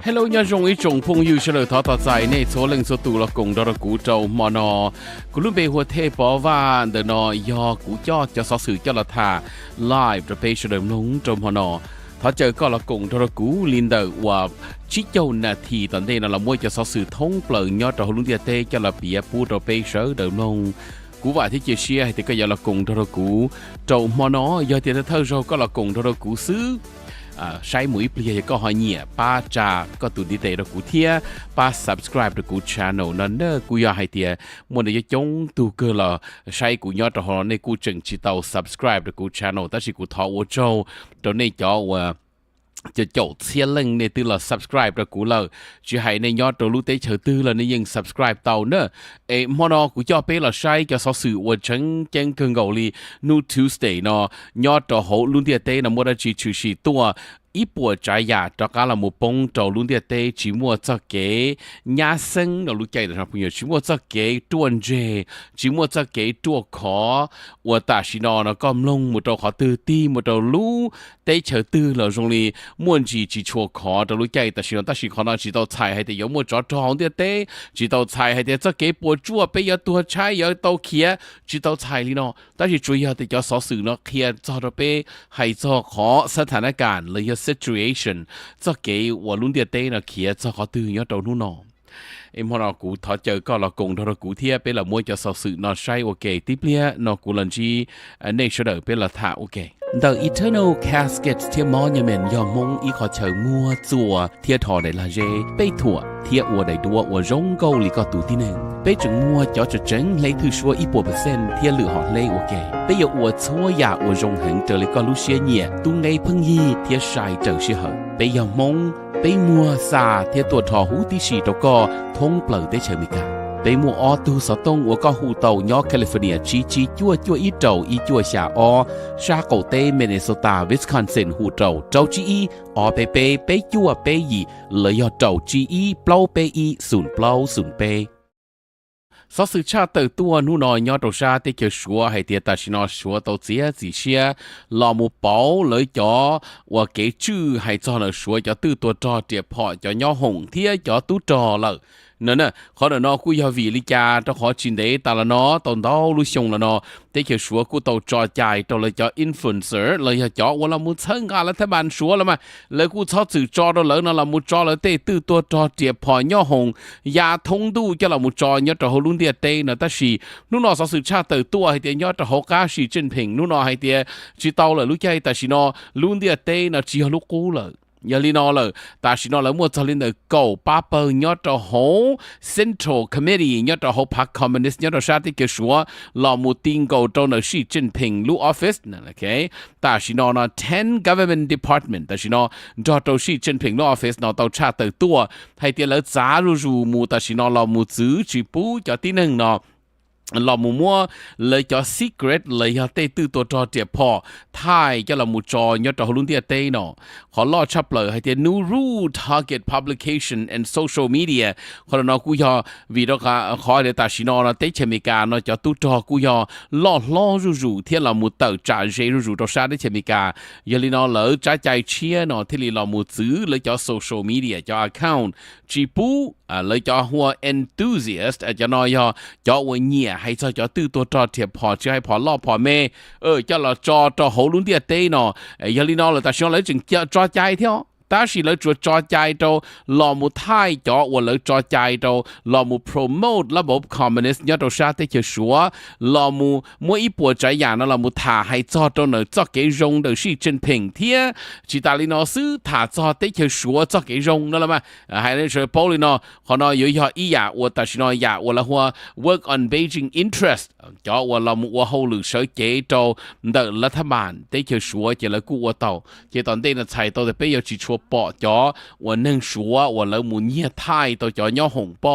Hello 呀，用一种朋友是了，他在内做零售度了，共到了古州嘛喏，古鲁贝和贴包湾的喏，呀古家就说是叫了他 live 的被是了农州嘛喏，他เจอก็ละ共到了古林的ว่าชิโยนาทีตอนนี้นะเราไม่จะสื่อท่องเปล่ายอดเราลุงเดียเตจะละเบียพูดเราไปเสือเดิมลงกูว่าที่เชียร์ที่ก็อย่าละกงทรกูเจ้าหมอนอยาเตียนเธอเราก็ละกงทรกูซื้อใช้หมุยเปลี่ยก็หอยเหนียป้าจาก็ตุดีเตเรากูเทียป้า subscribe เรากู channel นั่นเนอกูอยากให้เตียมันจะจงตูเกอละใช้กูยอดเราในกูจึงจิตเอา subscribe เรากู channel แต่สิกูท้อว่าเจ้าตอนนี้จ่อว่าจะโจทย์เสียเล่งในตัวเรา subscribe เรากูเลยจะให้ในยอดตัวรู้เตะเฉยตัวเราในยัง subscribe เต่าเนอะมอนอกูจะไปเราใช้จะสื่อว่าฉันเจงเกิงเกาหลี New Tuesday เนาะยอดตัวเขาลุ้นเดียเตะนะมัวได้จีชื่อสีตัวอีปัวใจอยากจะการละมุปงตัวลุ้นเดียเตะจีมัวจะเก๋ยาซึ่งเรารู้ใจแต่ทางผู้ใหญ่จีมัวจะเก๋ตัวเจจีมัวจะเก๋ตัวขอว่าตาชินอนะก็ลงมุดตัวขอตื่นตีมุดตัวรู้เตะเฉยตื่นเราตรงนี้ม่วนจีชัวขอตัวรู้ใจแต่ชินอแต่ชินขอนะจีตัวใช้ให้แต่ยังมัวจอดทองเดียเตะจีตัวใช้ให้แต่จะเก๋ปัวจั่วไปยาตัวใช้ยาตัวเขียจีตัวใช้ลีเนาะแต่ชิจุยาแต่จะสอสื่อเนาะเขียจอดไปให้จอขอสถานการณ์เลยsituation จะเกี่ยวรุ่นเดียเต้นะเขียจะขอตื่นยอดตัวนู้นพอเรากูถอดเจอก็เรากงเรากูเทียเป็นละมวยจะสอสื่อนอใช้โอเคที่เปลี่ยนกูลันจีในเฉลยเป็นละท่าโอเค The Eternal Casket เทียมอนยังเป็นยอมงอีขอเชิงมัวจัวเทียถอได้ละเจไปถั่วเทียอัวได้ดัวอัวร้งเกาหลีก็ตูที่หนึ่งไปจึงมัวจะเจ๋งเลยถือชัวอีปัวเปอร์เซ็นต์เทียเหลือหอดเลยโอเคไปอย่าอัวชัวยาอัวร้งหังเจอเลยก็รู้เชียเนี่ยตุ้งไงพึ่งยี่เทียชายเจอเชียเหไปยอมงไปมัวซาเทียตัวทอหูที่ฉีดก็ทงเปล่าได้เชิงมิกาไปมัวอตูสตงวัวก็หูเต่ายอแคลิฟอร์เนียจีจั่วอีเจ้าอีจั่วชาอชาโกเตมินนิโซตาวิสคอนซินหูเจ้าจีอไปจั่วไปยีเลยยอเจ้าจีเปล่าไปศูนย์เปล่าศูนย์ไปสอสื่อชาติตัวนู่นยอดตัวชาติเกี่ยวชัวให้เดียตาชินอชัวตัวเสียจีเชียลอมูเป๋าเลยจ่อว่าเก๋ชื่อให้จอเนชัวจะตื้อตัวจอเจียพอจะย่อหงเทียจะตู้จอเลยนั่นน่ะขอเนาะกูอยากวิลิกาต้องขอชินเดตาละเนาะตอนดาวลุชงละเนาะแต่เกี่ยวชัวกูตัวจอใจตัวเลยจะอินฟลูเอนเซอร์เลยจะว่าเรามุเชิงกันรัฐบาลชัวละมาเลยกูชอบสื่อจอตัวเลยนะเรามุจอเลยเตะตื้อตัวจอเจียพอย่อหงยาทงดูจะเรามุจอเนี่ยตัวลุนเดียเตนะแต่ชีนู่นน่ะสื่อชาติตัวให้เดียเนี่ยตัวฮกาสีจิ้นผิงนู่นน่ะให้เดียจีเตาเลยรู้ใจแต่ชีเนาะลุนเดียเตนะจีฮลุกูเลยยาลีนอเลยแต่ชินอเลยมัวจะลินเดอร์กูป้าเปิลยอดตัวโฮ Central Committee ยอดตัวโฮพรรคคอมมิวนิสต์ยอดตัวชาติเกี่ยวชัวลอมูติงกูตัวเนอร์ชีจินพิงลูออฟฟิศนั่นโอเคแต่ชินอนะ10 government department แต่ชินอจอตัวชีจินพิงลูออฟฟิศนอตัวชาติตัวให้เตียเลยจ้ารูมูแต่ชินอลอมูซื้อจีปูจอที่หนึ่งเนาะเรามัวเลยจะ secret เลยจะเตตื้อตัวจอเจ็บพอท้ายจะเรามัวจอยอดตัวลุ้นเตียเตเนาะขอล่อชับเลยให้เตีย new rule target publication and social media ขอเรากูยอวิดีโอขอเดี๋ยวตัดสินเราเตเชมิกาเนาะจะตู้จอกูยอล่อรูเที่ยเรามัวเตอจ่าเจรูตัวชาได้เชมิกาอย่าลีนอเลยจ่าใจเชียเนาะที่เรามัวซื้อเลยจะ social media จะ account จีปูเลยจะหัว enthusiast จะน้อยจะวันเนี่ยให้เจ้าจะตื้อตัวจอเทียบพอจะให้พอล่อพอแม่จะเราจอตัวหูลุ้นเดียเต้เนาะอย่าลีนอเลยแต่ช่วงเลยจึงจะจอใจเที่ยวแต่สิเลยจอใจตัวลอมูไทยจอว่าเลยจอใจตัวลอมูโปรโมทระบบคอมมิวนิสต์ยอดตัวชาติเกี่ยวชัวลอมูมัวอีปัวใจอย่างนั้นลอมูถ่าให้จอตัวเนอจอเกี่ยงเดอชีจินพิงเทียจิตาลีนอซื้อถ่าจอเกี่ยวชัวจอเกี่ยงนั่นแหละมั้ยให้ในช่วยโพลีนอขอนอยู่ยออีอยากว่าแต่สินอยากว่าละหัว work on Beijing interest จอว่าเรามัวหูหรือเฉยเกี่ยวเดอรัฐบาลเกี่ยวชัวจะเลยกูว่าเต่าเกี่ยวตอนเดินใช้ตัวแต่ไป有几撮报咗我能说我老母捏太到咗鸟红报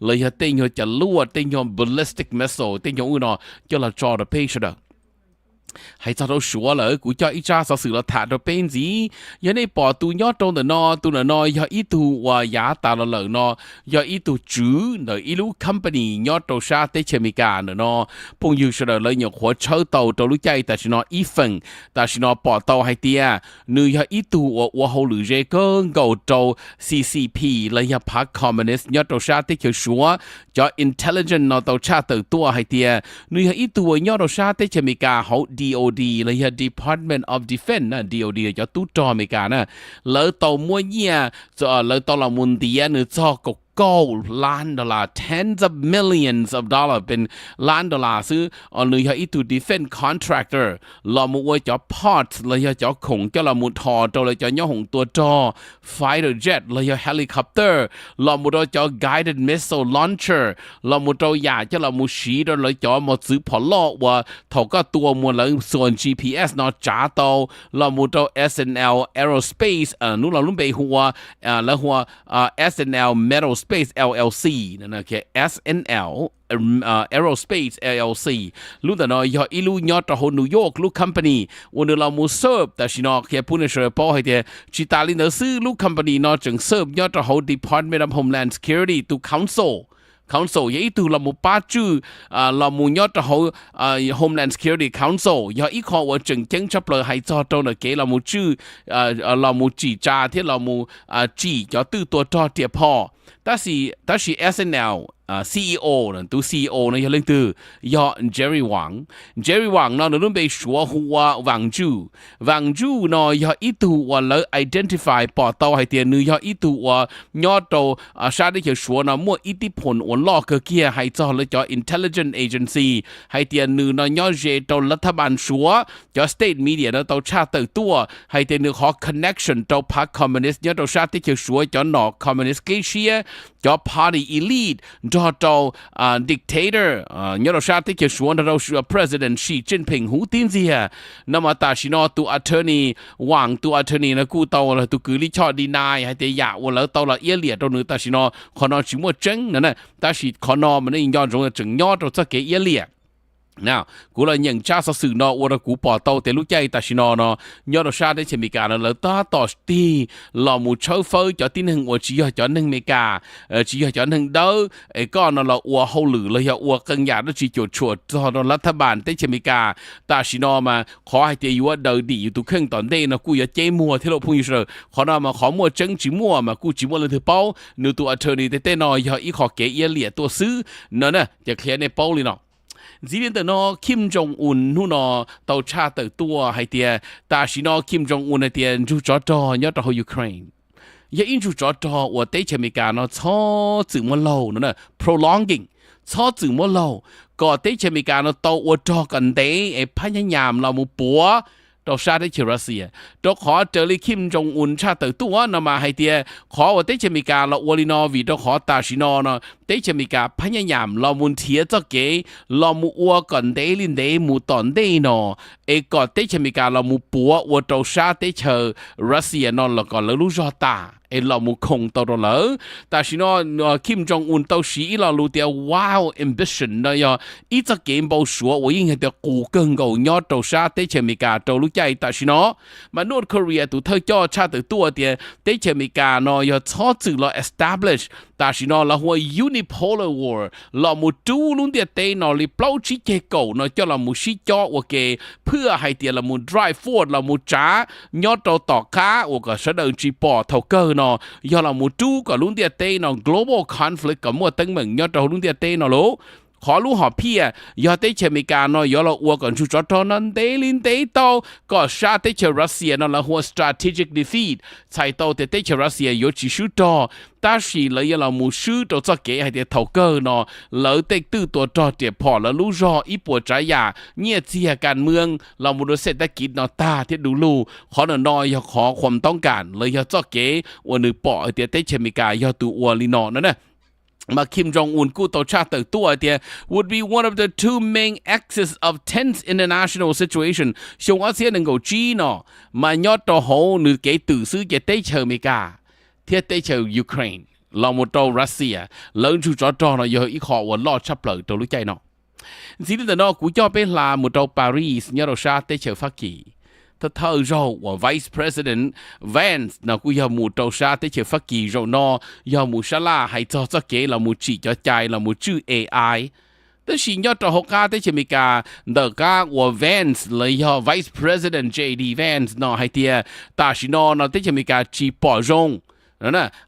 เลย定要จะลวด定要 ballistic missile 定要呢叫了抓的背出的 hay cho đâu sủa lỡ của cho ít cha sao sự là thả đồ bên gì giờ này bỏ tu nhót trong tu nó giờ ít tu và giá ta là lỡ nó giờ ít tu chủ nợ ít lu company nhót đầu sa tới chơi Meka nó phong yêu sẽ là nhiều khóa chơi tàu tàu lúc chạy ta chỉ nó ít phần ta chỉ nó bỏ tàu hay tia nữ giờ ít tu và hậu lử dễ cơ cầu tàu CCP là giờ park communist nhót đầu sa tới chơi sủa cho intelligent nó tàu cha từ tua hay tia nữ giờ ít tu nhót đầu sa tới chơi Meka hậu DOD là Department of Defense na DOD cho tu trò mấy cả nè lỡ tàu mua nhia cho lỡ tàu là muốn tiền nữa cho cục gold $1 tens of millions of dollars เป็น$1ซื้อเลยให้อีตัว defense contractor เรามัวจะ parts เลยจะคงจะเรามัวทอตัวเลยจะย่อหงตัวจอ fighter jet เลยจะ helicopter เรามัวจะ guided missile launcher เรามัวจะอยากจะเรามัวชี้ตัวเลยจะมาซื้อผลลอกว่าถกก็ตัวมัวเลยส่วน GPS เนาะจ้าตัวเรามัวจะ SNL aerospace นู้นเราลุ้นไปหัวแล้วหัวSNL metal Space LLC นั่นนะแค่ SNL Aerospace LLC รู้แต่เนาะยออีลูยอดต่อหัวนิวยอร์กลูก company วันนี้เรามูเซิร์ฟแต่ชินอแค่พูดในเชิงป้อให้เดียชิตาลินเดอร์ซื้อลูก company เนาะจึงเซิร์ฟยอดต่อหัว Department of Homeland Security ตัว Council ยี่ตัวเรามูป้าจื้อเรามูยอดต่อหัวHomeland Security Council ยออีข้อว่าจึงเจ้งชับเลยให้จอตัวเนาะเก๋เรามูจื้อเรามูจีจ่าที่เรามูจียอตื้อตัวจอเดียพอ但是 SNL CEO 呢，都 CEO 呢要领导要 Jerry Wang 呢，那被说话王主呢要一度话来 identify 报道还点呢要一度话要到啥的就说呢，莫一啲盤我落個kia係做了叫 intelligence agency 係點呢要接到รัฐบาล說叫 state media 呢到差得多係點呢可 connection 到 park communist 要到啥的就說叫 no communist 嘅事叫 party elite 到到dictator 要到啥的就說到president Xi Jinping หูตีนสิฮะ那麼但是呢ตัว attorney วางตัว attorney นะกูตัวละตัวคือลิชอดีนายให้แต่อยากว่าแล้วตัวละเอียดเลียตัวนึงแต่是呢ขอนอชิมัวจังนั่นน่ะแต่是ขอนอมันได้ย้อนตรงจังย้อนตัวจะเกเอียดเลียnow กูเลยยังจ้าสื่อเนาะว่ากูปอโตแต่ลูกใจแต่ชินอเนาะย้อนชาติได้เช่นมีการแล้วต่อตีหล่อมูเช่าเฟยจะที่หนึ่งว่าจีจะหนึ่งเมกาจีจะหนึ่งเด้อไอ้ก้อนเราอัวเขาหรือเลยอัวกังยาได้จีจุดชดตอนรัฐบาลได้เช่นมีกาแต่ชินอมาขอให้เดียวว่าเดินดีอยู่ตุกเครื่องตอนเดนะกูอย่าเจ้มัวที่เราพูดอยู่เสมอขอนอมาขอมัวจังจีมัวมากูจีมัวเลยถือเป้าหนูตัวอัธนีเต้นอยอย่าอีขอเกยเหลี่ยตัวซื้อนั่นน่ะจะเคลียร์ในเป้าเลยเนาะทีนี้แต่เนาะคิมจงอุนนู่นเนาะตัวชาติตัวให้เดียแต่สิเนาะคิมจงอุนให้เดียจูจอดอยอดต่อยูเครนอย่าอินจูจอดว่าเตชเมกาเนาะช้อจึงมันเล่านั่นน่ะ prolonging ช้อจึงมันเล่าก็เตชเมกาเนาะตัวจอกันเตไอ้พยายามเรามูปัวตัวชาติรัสเซียตัวขอเจอลิคิมจงอุนชาติตัวนั่นมาให้เดียขอว่าเตชเมกาเราวอลินอวีตัวขอตาชินอเนาะเตชเมกาพยายามเรามุนเทียจะเกเรามูอัวก่อนเดลินเดมูตอนเดเนาะไอ้ก่อนเตชเมกาเรามูปัวว่าตัวชาติเชอรัสเซียนอนแล้วก็เรารู้จอตาไอ้เรามูคงตัวเราแต่ชินอคิมจงอุนตัวสีเรารู้เดียวว้าว ambition เนาะอีจะเกมบอลชัวว่ายิ่งเดียวกูเกินกูยอดตัวชาติเชเมกาตัวรู้ใจแต่ชินอมานอร์ทเกาหลีตัวเธอจ่อชาติตัวเดียวเตชเมกาเนาะชอบจึงเรา establish แต่ชินอเราหัว unipolar war เรามูดูลุงเดียเตนอลิเปล่าชิเกโกเนาะจะเรามูชิจ่อว่าเกเพื่อให้เดียเรามู drive forward เรามูจ้ายอดตัวต่อค้าว่าก็เสด็จจีปอเท่าเกินเนาะยอดเรามูดูกับลุงเดียเตเนาะ global conflict กับมัวตั้งเหมือนยอดตัวลุงเดียเตเนาะรู้ขอรู้หอบพี่ยอดเตชเมกาเนาะยอดเราอวกันชุดจอดตอนนั้นเดลินเตโตก็ชาติเชรัสเซียเนาะเราหัว strategic defeat ใช้โตเตชรัสเซีย有几许多但是เลยเรามูชื่อตัวจะเก๋ให้เดียเท่าเกินเนาะเลยเต็กตื้อตัวจอดเดียพอแล้วรู้รออีปวดใจยาเนี่ยเจียการเมืองเรามูดูเศรษฐกิจเนาะตาที่ดูลูขอหน่อยอยขอความต้องการเลยอยากจะเก๋วันนึงปอเดียเตชเมกายอดตัวอวลินอนั่นนะมาคิมจองอุนกู้ตัวชาติตัวเดีย would be one of the two main axes of tense international situation ชงอาเซียนหนึ่งกับจีนเนาะมายอดตัวหูหรือเกตื่อซื้อเกเตเชอเมกาเทียเตเชอยูเครนเราหมดตัวรัสเซียเลิงชูจอดเนาะเยอะอีขอวันรอดชับเปลือกตัวรู้ใจเนาะ chỉ là nó cú cho bé là một đầu Paris nhớ đầu sa tới chờ phát kỳ thật thơ rồi và Vice President Vance nó cú giờ một đầu sa tới chờ phát kỳ rồi nó giờ một sa la hay cho kế là một chỉ cho chạy là một chữ AI但是要到国家的前面个，大家我 Vance 来要 Vice President JD Vance 喏，係啲，但是喏的前面個只包容。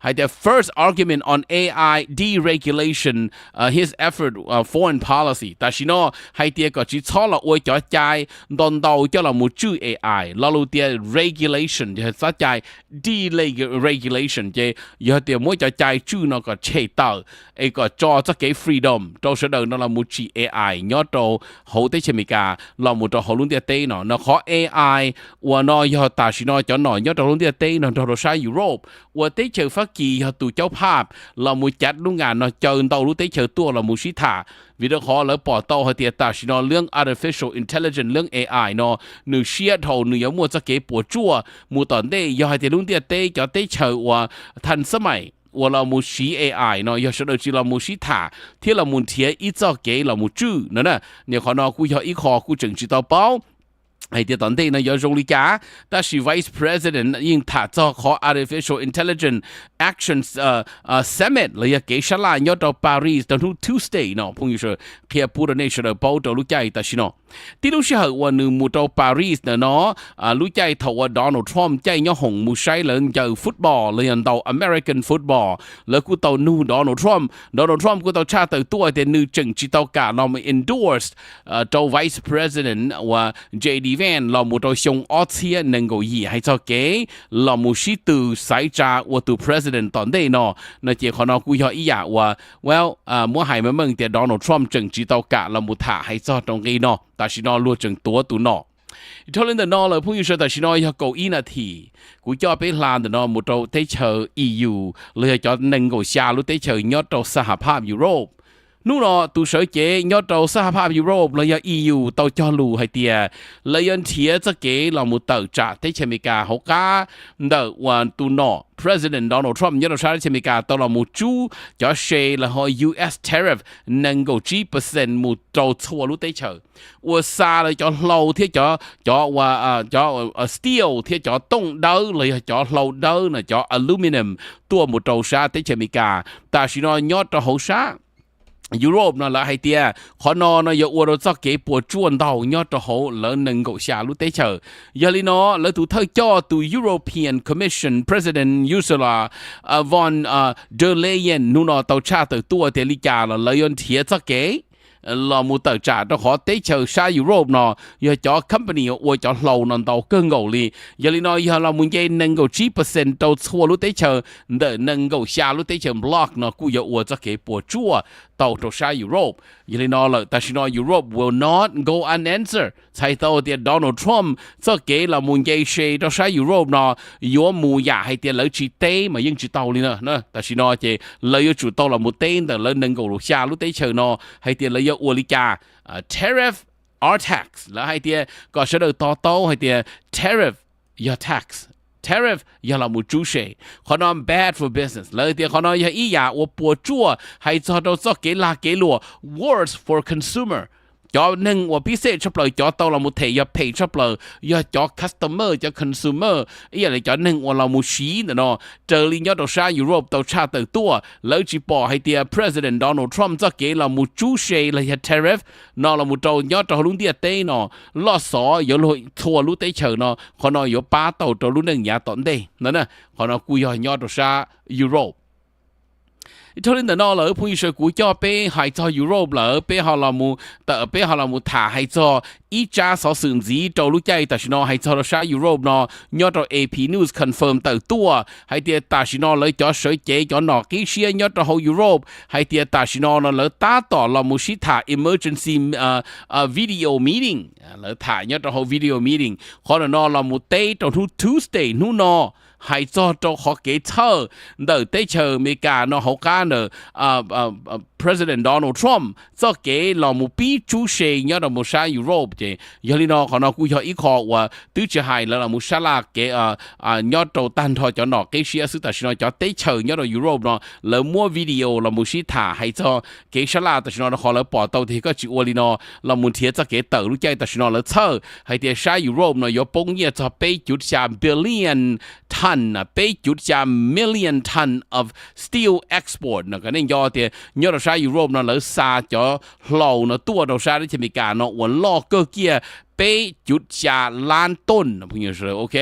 係the first argument on AI deregulation, his effort foreign policy. 但是呢，係啲個只錯落會咗ใจ當到咗啦冇注 AI，落路啲 regulation 就係實際 deregulation 嘅，有啲冇咗ใจ注那個chế tạo，一個做自己 freedom，到時候那啦冇注 AI，要到好啲前面個，啦冇到好lon啲啲呢，那可 AI 我呢要但是呢就呢要到lon啲啲呢，到到晒 Europe 我啲chờ phát kỳ họ tụ cháu Pháp là một chặt lúc ngàn nó chờ đầu lúc tới chờ tua là một sĩ thả vì đó họ lỡ bỏ tàu hay tiệt ta chỉ nó lương artificial intelligence lương AI nó nửa xia thầu nửa giống một cái bộ chua một tuần đây giờ hay tiệt lúc tiệt đây cho tới chờ và thành sớm mày và là một sĩ AI nó giờ sẽ được chỉ là một sĩ thả thế là một thiệt ít cho cái là một chữ nữa nè nếu họ nó cũng giờ ít họ cũng chừng chỉ tao báo hay tiệt tận đây nó giờ dùng lý cả, ta là Vice President nhưng thả cho họ Artificial Intelligence Action Summit là giờ cái sao là nhớ到 Paris 到 Tuesday nó朋友说khi phụ nữ sẽ được báo đạo lúc chạy ta xin nóที่รู้สึกว่าหนึ่งมุดปารีสเนาะรู้ใจถว่าโดนัลด์ทรัมป์ใจย่อหงมุใช้เรื่องเจอฟุตบอลเลยอันเตาอเมริกันฟุตบอลแล้วกูเตานูโดนัลด์ทรัมป์กูเตาชาติตัวแต่นูจึงจิตเตากาเราไม่ endorse เจ้า vice president ว่า JD Vance เรามุดชงออเซียนึงก็ยี่ให้เจ้าเก๋เรามุชิตูสายจ้าว่าตัว president ตอนนี้เนาะนั่นเจ้าเขาเนาะกูอยากอีอยากว่า well มั่วหายมาเมืองแต่โดนัลด์ทรัมป์จึงจิตเตากาเรามุถ่าให้เจ้าตรงนี้เนาะ但是呢，落整多都孬。讨論的孬了，朋友說，但是呢要夠一那題，估計被攔的呢，冇到得求 EU， 你就能夠下路得求要到สหภาพยุโรปนู่นน่ะตัวเสือเก๋ยอด到สหภาพยุโรปเลยEU 到จอลูให้เตียเลยยันเทียจะเก๋เราหมดต่อจากที่อเมริกาเขาก้าเดวันตัวน่ะ President Donald Trump ยอดชาติอเมริกาตอนเราหมดจูจะเชแล้วเขา US tariff นั่งก็10%หมดจะชัวรู้ได้เฉยว่าซาเลยจะเราที่จะว่าจะsteel ที่จะต้องเดินเลยจะเราเดินนะจะ aluminum ตัวหมดจะชาติอเมริกาแต่สินอยอดจะเขาชายุโรปนั่นแหละให้เตียขอนอนอย่าอวดจะเก็บปวดจวนเดายอดจะเขาแล้วหนึ่งก็ชาลุเตเชอร์ยาลินอแล้วตัวเธอจ่อตัว European Commission President Ursula von der Leyen นู่นตัวชาตัวเตลิกาแล้วยันเทียจะเก๋เราหมดต่อจากเราขอเตะเชอร์ชายุโรปเนาะอย่าจ่อ company ว่าจ่อเรานั่นตัวเกินเกาหลีอย่าลินอย่าเรามุ่งใจหนึ่งก็10%ตัวชัวรู้เตะเชอร์เดินหนึ่งก็ชารู้เตะเชอร์ block เนาะกูอย่าอวดจะเก็บปวดจั่วตัวชายุโรปอย่าลินเลยแต่ชินยุโรป will not go unanswered ใช่ตัวเดียโดนัลด์ทรัมป์จะเก๋เรามุ่งใจเชตัวชายุโรปเนาะยัวมูอยากให้เดียเลยจีเต้มายังจีตัวเลยเนาะแต่ชินเจเลยจุดตัวเราหมดเต้แต่เลยหนึ่งก็ชารู้เตะเชอร์เนาะให้เดียเลยอวลิกาtariff or tax แล้วให้เดียก็เสนอต่อโต้ให้เดีย tariff อย่า tax tariff อย่าละมุจูเช่ขอนอน bad for business เลยเดียขอนอนอย่าอีอย่าว่าปวดจั่วให้จอดจอเกลาเกลัว worse for consumerจอหนึ่งว่าพิเศษชอบเลยจอโตเรามุเทอย่า pay ชอบเลยอย่าจอ customer จะ consumer อีอะไรจอหนึ่งว่าเรามุชี้เนาะเจอลิงยอดตัวชายุโรปตัวชาติตัวแล้วจีปอให้เดีย President Donald Trump จะเกเรามุจูเช่เลย tariff เนาะเรามุโตยอดตัวลุงเดียเต้เนาะล้อสออย่าลอยทัวรู้เตเฉยเนาะขอนอนอย่าป้าตัวลุงหนึ่งอย่าตอนเด้นั่นน่ะขอนอนกูยอดตัวชายุโรปทนแต่นอเลยผู้ช่วยกูจ่อเป้หายจอยุโรปเลยเป้ฮาลามูแต่เป้ฮาลามูถ่าหายจออีจ้าสอสื่อสีโจรู้ใจแต่ชินอหายจอชายุโรปนอยอดตัว AP News confirm แต่ตัวหายเดียแต่ชินอเลยจอสวยเจ๋จอหนอกกิเชียยอดตัวยุโรปหายเดียแต่ชินอเลยตาต่อลามูชิถ่า emergency video meeting เลยถ่ายอดตัว video meeting ขอนอลามูเต้ตัวทุก Tuesday นู่นอให้จอดขอเกเธอเดินเตเชอร์เมกาเนาะเขาการเนอ President Donald Trump cho kế là một bí chủ sĩ nhớ là một sa Europe chứ giờ li nó còn nó cũng cho ý khó và tứ chỉ hai là một sa là cái nhớ đầu tan thôi cho nó cái sự sự ta nó cho tới chờ nhớ là Europe nó là mua video là một sĩ thả hay cho cái sa là ta nó họ là bỏ tàu thì có chịu li nó là một thiệt cho cái tàu lúc chạy ta nó là chờ hay thì sa Europe nó có bông nhiêu cho bảy chút cha billion ton bảy chút cha million ton of steel export nó cái nên do thì nhớ là sa Europe nó lỡ xa cho lầu nó tua đầu xa đấy thì mình cả nó vẫn lo cơ kia 8.3 ล้านต้นพูดอย่างนี้โอเค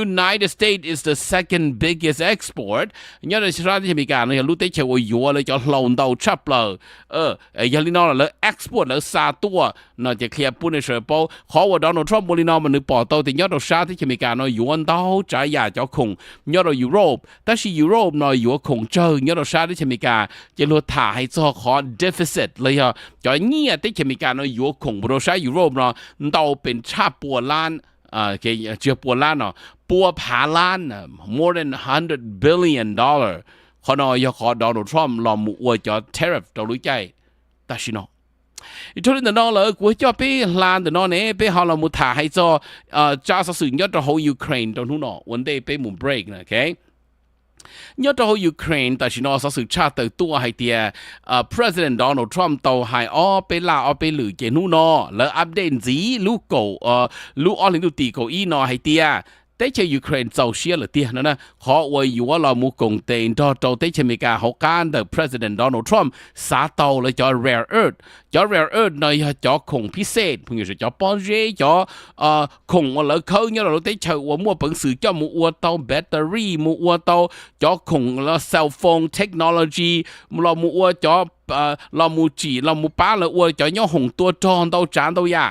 United States is the second biggest export เนี่ยในสหรัฐอเมริกาเนี่ยรู้ได้เชื่อว่าอยู่เลยจะลงดาวชับเลยอย่างนี้นั่นแหละ export แล้วซาตัวน่าจะเคลียร์ปุ่นในเชิงโป้ขอว่าโดนัลด์ทรัมป์บริโนมันนึกปอตัวแต่เนี่ยเราสหรัฐอเมริกาเนี่ยอยู่อันดาวใจอยากจะคงเนี่ยเรายุโรปแต่ที่ยุโรปเนี่ยอยู่คงเจอเนี่ยเราสหรัฐอเมริกาจะลดถ่ายให้จะขอ deficit เลยอ่ะจะเนี่ยที่อเมริกาเนี่ยอยู่คงบริโภคยุโรปเนี่ยเราเป็นชาปัวล้านเชื่อปัวล้านเนาะปัวผาล้าน more than $100 billion ขอนอยขอโดนัลด์ทรัมป์ลอมอวยจอ tariff ตัวรู้ใจแต่ชิโนอีทุกเรื่องนั่นเลยกูจะไปลานแต่นอนเนี่ยไปหาเรามุถ่ายให้จอจ้าสื่อยอดตัวยูเครนตรงนู้นเนาะวันเดย์ไปมุมเบรกนะโอเคยอดตัวยูเครนแต่ชิโนสสื่อชาติตัวให้เดียPresident Donald Trump ตัวให้ไปลาไปหรือเจนูนอแล้วอัปเดตจีลูกโกลูกออลินดูตีโกอีนอให้เดียแต่เชยูเครนเจ้าเชียหรือเดียนั่นนะขอไว้อยู่ว่าเรามุกงเตนต่อแต่เชมิกาเขาการแต่ President Donald Trump สาโตเลยจอ rare earth จอ rare earth ในจอคงพิเศษพวกนี้จอปอนเจจอคงว่าเราเขาเนี่ยเราได้เชื่อว่ามัวปังสื่อจอมัวเตาแบตเตอรี่มัวเตาจอคงแล้วเซลโฟนเทคโนโลยีเรามัวจอเรามัวจีเรามัวป้าเราอวยจอเนี่ยหงตัวจอนเตาจานเตายา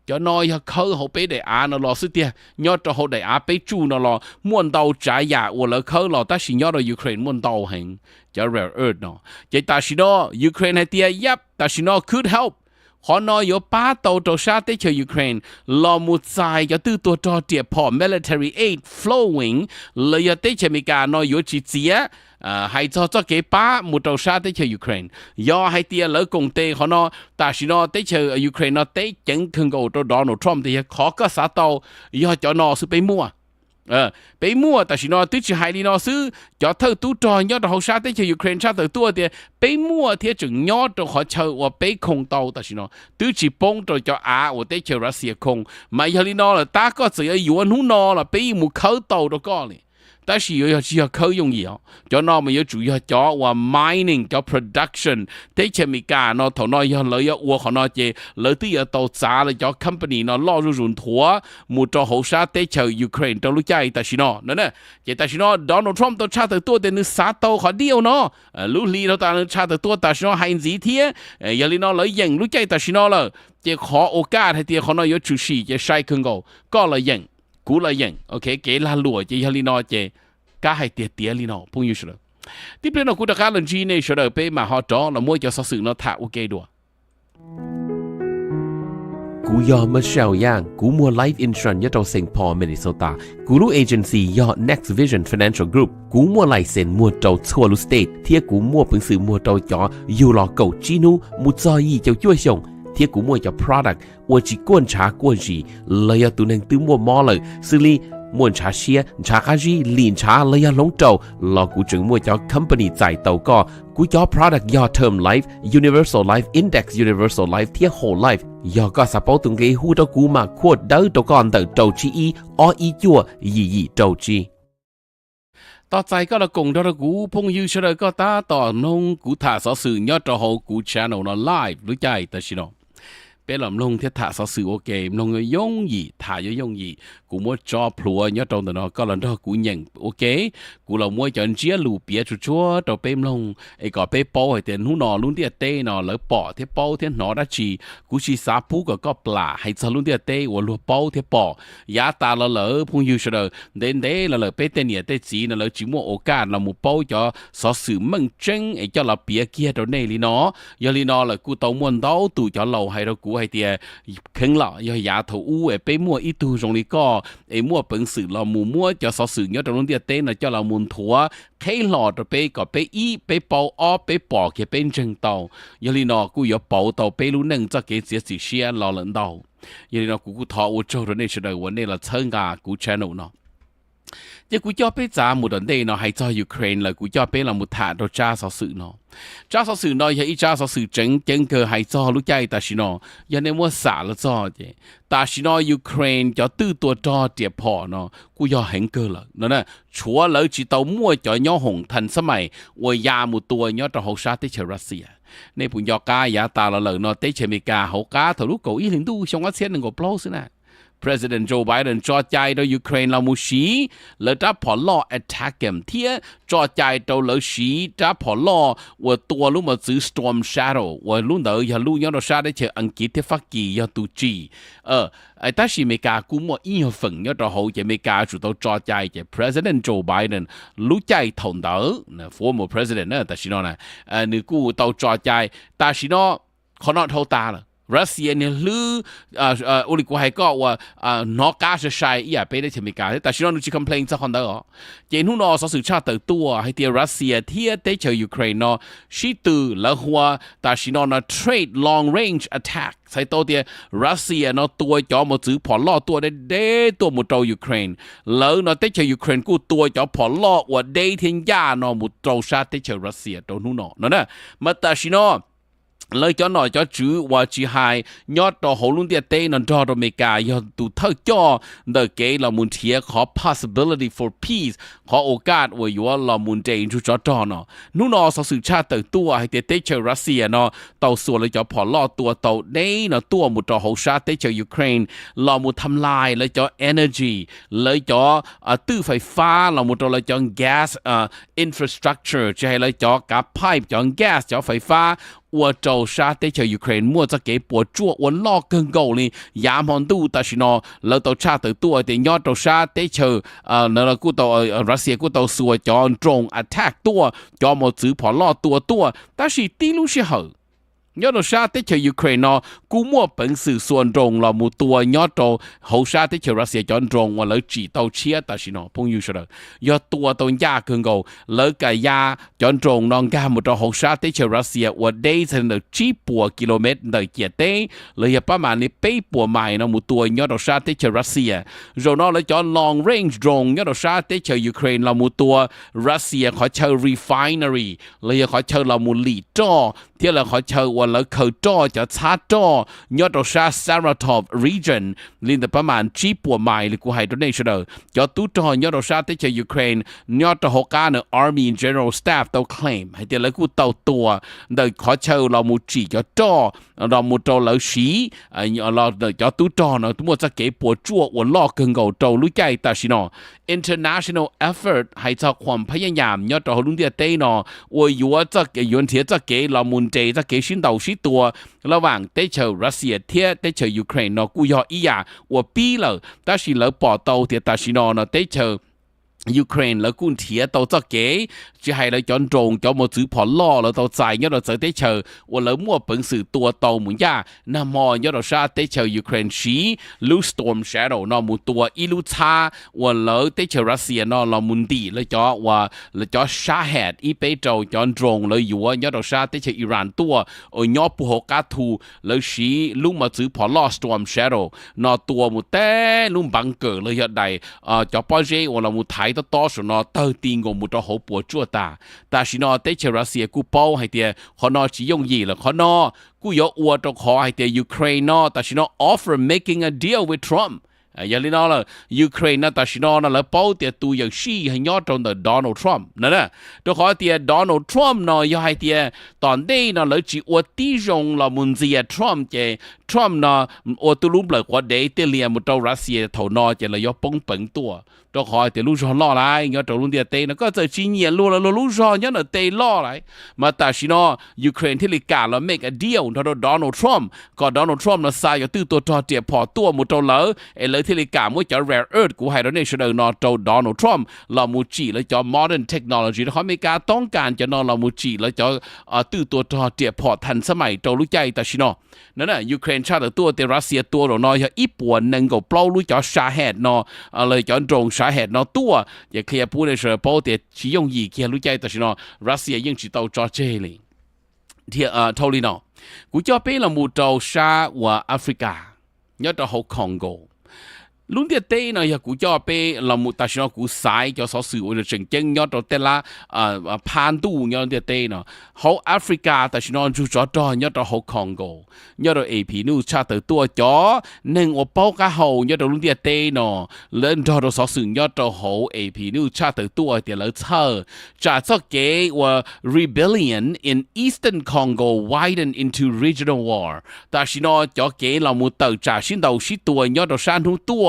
cho nói khơi họ bé để nó lo sự tiệt nhớ cho họ để bé chú nó lo muốn đầu trái giả hoặc là khơi lo ta chỉ nhớ là Ukraine muốn đầu hành cho rare earth nó chỉ ta chỉ nó Ukraine hay tiệt yep ta chỉ nó could help họ nói có ba tàu trâu sát tới cho Ukraine lo một dài cho từตัวtrò tiệt bỏ military aid flowing lấy tới cho Mỹ nói có chỉ chia hay cho cái ba một tàu sát tới cho Ukraine do hay tiệt lỡ cùng tê họ nói ta chỉ nói tới cho Ukraine nó tới chẳng Congo cho Donald Trump thì khó có sát tàu do cho nó sự bị muaไปมั่วแต่สินอติดให้ลีนอซื้อจอเธอตู้จอยยอดเขาชาติที่ยูเครนชาติตัวเดียไปมั่วเทียจึงยอดตัวเขาเชื่อว่าไปคงเตาแต่สินอติดจีปงตัวจอว่าได้เชื่อรัสเซียคงไม่ยาลีนอละตาก็จะอยู่อันหูนอละไปมุเขาเตาตัวก็เลยแต่是要เขา用嘢就那麼要主要就ว่า mining 就 production ที่เชื่อมีการเนาะถนน要เลยว่าเขาเนาะจะเลยที่要到炸เลย就 company เนาะล้อรุ่นทัวมุดจะ好沙ที่เชื่อ Ukraine ตัวรู้ใจแต่สิเนาะนั่นน่ะแต่สิเนาะ Donald Trump ตัวชาติตัวเดินสาตัวเขาเดียวเนาะรู้ลีเราตอนชาติตัวแต่สิเนาะให้สีเทียอย่าลีเนาะเลยยังรู้ใจแต่สิเนาะเลยจะขอโอกาสให้เดียวเขาเนาะ要出事จะใช้เครื่องก็เลยยังกูเลยยังโอเคเกล้าหลัวจะอย่าลีเนาะจะก็ให้เตี้ยลีเนาะพุ่งอยู่เฉยที่เป็นเรากูตะการเรื่องจีนเนี่ยเฉยไปมาฮอตแล้วมั่วจะสื่อเนาะถ่าโอเคด้วยกูยอมมาเช่าย่างกูมัว life insurance ยอดเราเซ็งพอมินนิโซตากูรู้เอเจนซี่ยอด next vision financial group กูมัวไลเซนมัวเจ้าทั่วลูสเตทเที่ยกูมัวเป็นสื่อมัวเจ้าจ่ออยู่รอเก่าจีนูมุจอยเจ้าช่วยส่งเที่ยกูมัวจะ product ว่าจีกวนชากวนจีเลยตัวนึงตื้อมัวมอเลยซึ่งลีมวนชาเชียชาคาจีลีนชาเลยลงเจ้าลอกูจึงมัวเจ้า company จ่ายเต่าก็กูจ่อ product ยอ term life universal life index universal life เที่ย whole life ยอก็สปอตุงเกหูตัวกูมาขวดเดอตัวก่อนเต่าเจ้าจีออีจั่วยี่เจ้าจีต่อใจก็ละกงดอกูพงยูเฉลยก็ตาต่อนงกูถ่าสอสื่อยอดจะโหกูชาแนลไลฟ์รู้ใจแต่ชิโนเป็นลำลงที่ถ่าสอสื่อโอเคลงยงยี่ถ่ายยงยี่กูมัวจอพลัวยอดตรงแต่นอก็ลันดอกูยังโอเคกูเรามัวจอนเจียลูเปียชัวตัวเป็นลงไอ้ก็ไปโป้ไอ้เตียนหูนอลุ้นเตียเต้นอแล้วปอที่โป้ที่หนอดัชีกูชีสาพูก็ปลาให้ซาลุ้นเตียเต้ว่าลัวโป้ที่ปอยาตาละเหลอพงยูเฉลยเดินเด้ละเหลอไปเต้นเนี่ยเต้จีน่ะเหลอจิมัวโอกาสเรามัวโป้จอสอสื่อมั่งจังไอ้เจ้าเราเปียเกียตัวเนลีนอยาลีนอเลยกูเต้ามวนเต้าตู่จอเราให้เรากูให้ hay thì khẩn lọ do giá thầu u ở bên mua ít tu trong lý co ở mua bằng sự là mua cho sở sự nhớ trong lúc tên là cho là muốn thua thấy lọ rồi bên có bên y bên bao ở bên bỏ cái bên chân tàu giờ li nó cũng có bảo tàu bên lúc nâng cho cái gì xe lọ lần đầu giờ li nó cũng thọ u cho rồi nên sẽ đời vấn đề là参加của channel nó chứ cũng cho biết giá một vấn đề nó hay cho Ukraine là cũng cho biết là một thả đồ cha sở sự nó cha sở sự nó hay cha sở sự chân cơ hay cho lúc chạy ta xin nó giờ nên mua xả là cho chứ ta xin nó Ukraine cho tư tua cho tiệp họ nó cũng do hành cơ là nó nè chúa lỡ chỉ tàu mua cho nhau hồng thành sớm mày và ya một tua nhau cho hậu sát tới chờ Russia nên bùn do cá ya ta là lỡ nó tới chờ Mekas hậu cá thầu lúc cầu ý hình tu xong quá xét đừng có plus nè President Joe Biden จอใจโดยยูเครนเรามูชีแล้วถ้าพอล่อ attack เกมเที่ยจอใจโดยเราชีถ้าพอล่อว่าตัวรู้มาซื้อ storm shadow ว่ารู้เดี๋ยวอย่ารู้ย้อนเราชาได้เชื่ออังกฤษที่ฟักกี้อย่าตูจีไอ้但是美國估摸依個份要到好嘅美國主導作ใจ嘅 President Joe Biden รู้ใจ同到นะ former president นะ但是เนาะนะนี่กู到作ใจ但是เนาะเขาเนาะเท่าตาละรัสเซียเนี่ยหรืออุลิกวัยก็ว่านอกกาจะใช้อีไปได้ที่อเมริกาแต่ฉันรู้จักคำเพลงสักคนเดียวเจนหุ่นอสื่อชาติตัวให้ที่รัสเซียที่ได้เจอยูเครนเนาะชิตูแล้วหัวแต่ฉันน่ะ trade long range attack ใส่ตัวเดียรัสเซียเนาะตัวจ่อมาซื้อพอล่อตัวได้ตัวมุดตัวยูเครนแล้วเนาะได้เจอยูเครนกูตัวจ่อพอล่อว่าได้ที่ยาเนาะมุดตัวชาติได้เจอรัสเซียตัวหุ่นเนาะนะมาแต่ฉันเนาะเลยcho nói cho chú và chị hai nhớ đó hậu luôn địa tây nó đó đó Mekas giờ tụ thâu cho đời cái là muốn thiệt có possibility for peace có โอกาสว่าอยู่là muốn để chú cho đó nóนู้นเราสื่อชาติตัวให้เตะเจอรัสเซียเนาะตัวส่วนเลยจะพอล่อตัวตัวนี้เนาะตัวมุดตัวหัวชาติเจอยูเครนเรามุดทำลายเลยจะ energy เลยจะตู้ไฟฟ้าเรามุดตัวเลยจะ gas infrastructure จะให้เลยจะกับ pipe จะ gas จะไฟฟ้า我就杀得着 Ukraine 莫จะ给播做我老更高呢亚曼都但是呢เราตัวชาติตัวเดียร์ตัวชาติเจอเรากูตัวรัสเซียกูตัวส่วนจอนตรง attack ตัวจอมซื้อพอล่อตัว但是第六时候ยอดชาติเจอยูเครนเนาะกูมั่วเป็นสื่อส่วนตรงเราหมู่ตัวยอดตัวเขาชาติเจอรัสเซียจอนตรงว่าเราจีตัวเชียแต่สิเนาะพงอยู่เฉยยอดตัวยากเกินกูแล้วก็ยาจอนตรงน้องกาหมู่ตัวเขาชาติเจอรัสเซียว่าได้ถึงจีปัวกิโลเมตรเดียร์เต้เลยประมาณนี้ไปปัวใหม่เนาะหมู่ตัวยอดชาติเจอรัสเซียเราเนาะเลยจอน long range ตรงยอดชาติเจอยูเครนเราหมู่ตัวรัสเซียเขาเชิญ refinery เลยเขาเชิญเราหมู่ลีจ่อที่เราเขาเชิญว่าเราเขาจ่อจะชาจ่อยอดชา Saratov region ลินแต่ประมาณจีปัวใหม่หรือกูให้ตัวนี้เฉยๆจะตู้จ่อยอดชาที่จะยูเครนยอดหกการเนี่ย Army General Staff ตัว claim ให้เดี๋ยวเรากูตัวเดี๋ยวเขาเชิญเรามูจีจะจ่อเรามูจ่อเราสีเราเดี๋ยวจะตู้จ่อเนาะทั้งหมดจะเก็บปัวจั่ววันลอกเกินเก่าจ่อรู้ใจแต่สิเนาะ international effort ให้เจ้าความพยายามยอดรุ่งเดียเต้เนาะว่าอยู่ว่าจะเกี่ยวนเทียจะเกี่ยเรามุนเจจะเกี่ยชินเดาชิตัวระหว่างได้เจอรัสเซียเทียได้เจอยูเครนเนาะกูยออียาว่าปีเลยแต่สิเราปอเตาเทียแต่สิเนาะได้เจอยูเครนแล้วกูเทียตัวจะเก๋จะให้เราจอนตรงจะมาซื้อพอล่อแล้วตัวใจเนี่ยเราจะได้เจอว่าเรามั่วเป็นสื่อตัวโตเหมือนย่านามอเนี่ยเราชาได้เจอยูเครนชีลูสตอร์มแชโดว์นอมูตัวอีลูชาว่าเราได้เจอรัสเซียนอเรามุนดีแล้วจะว่าเราจะชาแฮดอีเปโจจอนตรงเลยอยู่ว่าเนี่ยเราชาได้เจออิหร่านตัวย่อปุโหกาทูแล้วชีลูมาซื้อพอล่อสตอร์มแชโดว์นอตัวมุเต้ลูมบังเกอร์เลยยัดใดจะป้อเจว่าเรามุไทย多數呢都定個冇多好播做大，但是呢，對住รัสเซียกู包係啲可能只容易啦，可能กู有話到可係啲 Ukraine 呢，但是呢 offer making a deal with Trump。อย่างนี้เนาะละยูเครนนะแต่ชิโน่นะแล้วเป้าเตียตัวอย่างชี้ให้ยอดตรงเดอโดนัลด์ทรัมป์นั่นแหละตัวขอเตียโดนัลด์ทรัมป์เนาะยังให้เตียตอนนี้เนาะเลยจีอวดที่จงเรามุนเซียทรัมป์เจทรัมป์เนาะอวดตัวรู้เลยว่าเดย์เตเลียมุตรัสเซียเท่านอเจเลยยกป้องเป็นตัวตัวขอเตียรู้ชอนล่อไรยอดตรงนู้นเตียเตนะก็จะจีเนียรู้แล้วรู้ชอนยอดเตล่อไรมาแต่ชิโน่ยูเครนที่ลิกาเรา make a deal ทอดโดนัลด์ทรัมป์ก็โดนัลด์ทรัมป์เนาะสายตื้อตัวจอเจียพอตัวมุตรัสที่ลิกามุ่งจะ rare earth กูให้เราเนี่ยเสนอนอโจโดนัลด์ทรัมป์เรามูจีแล้วจะ modern technology แล้วเขาไม่กล้าต้องการจะนอนเรามูจีแล้วจะตื้อตัวจอเจียพอทันสมัยโจรู้ใจแต่ชิโนนั่นน่ะยูเครน ชาติตัวเตรัสเซียตัวเราเนาะญี่ปุ่นนึงก็เปล่ารู้จักสาเหตุเนาะเลยจอนตรงสาเหตุเนาะตัวอย่าเคลียร์พูดในเชิงเพราะแต่ชี้ยงยี่เคลียร์รู้ใจแต่ชิเนาะรัสเซียยังจิตเอาจอเจเลยที่เท่านี้เนาะกูจะเป็นละมูเจ้าชาว่าแอฟริกายอดเขาคองโกลุงเดียเต้เนาะกูจะไปละมุตาชิโนกูสายจะสอสื่อว่าจริงๆยอดแต่ละผ่านตู้ยอดเดียเต้เนาะเขาแอฟริกาตาชิโนจูจอดยอดเขาคองโกยอดเอพีนูชาติตัวจอหนึ่งว่าเป้ากะเขายอดลุงเดียเต้เนาะเล่นจอดสอสื่อยอดเขาเอพีนูชาติตัวเดียเลยเธอจะสักเกว่า rebellion in Eastern Congo widened into regional war ตาชิโนจะเกละมุตจ่าชินดาวชิตัวยอดชาทุตัว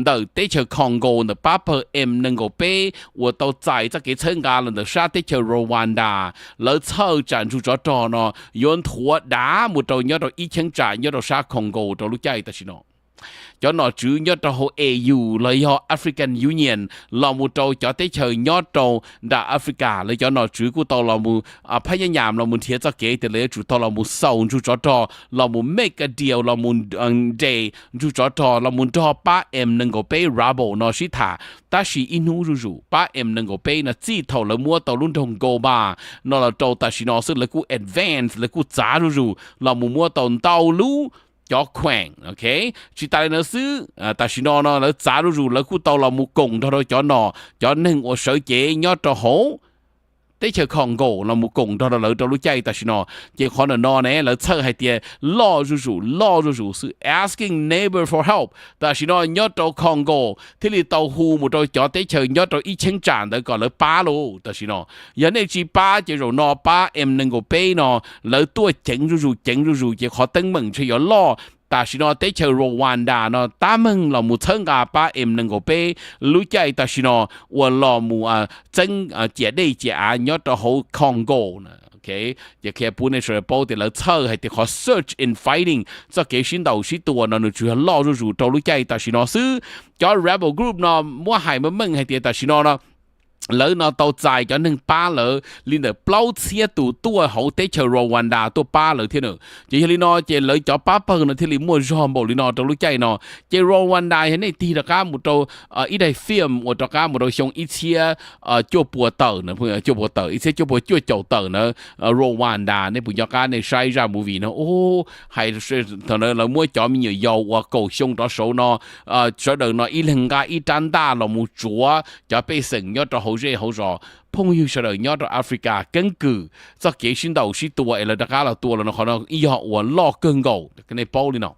到地球康哥的巴普 M 能够被我都在这个参加了的沙地球罗旺达，来操战住咗咗呢，用拖打冇到一到1000战一到沙康哥到路ใจ但是呢。cho nó chủ nhất là hồ AU là do African Union là một trâu cho tới chờ nhất trâu đã Africa là cho nó chủ của tàu là một phải nhảm là một thiết cho kế thì lấy chủ tàu là một sầu chủ cho là một make a deal là một day chủ cho là một cho 3M 能够被 rubble nó是thả ta是inu rủ 3M 能够被那只头了摸到轮同高吧nó là trâu ta是nó是là cụ advance là cụ giá rủ là một mua tàu lú cho khoản, ok? Chỉ tại nó xứ, ta chỉ nó là giá rủ là khu tàu là một cùng thôi cho nên ở sở chế nhớ cho hố. Thế chờ Congo là một cùng đó là lúc chạy ta chỉ nó chỉ khó nó này là chơi hay tiệt lo rủ sự asking neighbor for help ta chỉ nó nhớ cho Congo thì li tàu hu một đôi cho thế chờ nhớ cho 1000 tràn đó gọi là 3 lô ta chỉ nó giờ này chỉ 3 chỉ rồi nó 3M 能够背nó là tuổi chỉnh rủ chỉ khó tính mừng chỉ có lo ta chỉ nói tới chơi Rwanda nó ta mừng là một thân cả 3M 能够被lúc chạy ta chỉ nói我là một真姐弟姐nhớ cho hậu Congo nè ok giờ khi bữa nay sẽ bảo thì là chơi hay thì họ search in fighting cho cái xin đầu xin tua nó chủ yếu lo rủ cho lúc chạy ta chỉ nói xứ cho rebel group nó mua hại mà mừng hay thì ta chỉ nói nó lỡ nó tàu dài cho nên 3 lỡ liên được bao chia tua hậu tế chờ Rwanda tua 3 lỡ thế nữa chỉ liên nó chỉ lỡ cho 3 phần nó thì liên mua giò bộ liên nó trong lúc chạy nó chỉ Rwanda thế này thì là cả một đầu ít đại phim một đầu cả một đầu xong ít chia cho bùa tờ nữa cho bùa tờ ít cho bùa cho chậu tờ nữa Rwanda này bùa cho cả này sai ra movie nó ô hay thằng nó là mua cho mình nhiều dầu và cầu xong đó số nó số đời nó ít lần cả ít tan đa là một chúa cho bây giờ nhớ cho hậu hậu rõ phong yêu sở đời nhớ cho Africa根據在幾先導是多了大家了多了呢可能以後我落更高cái này bao đi nào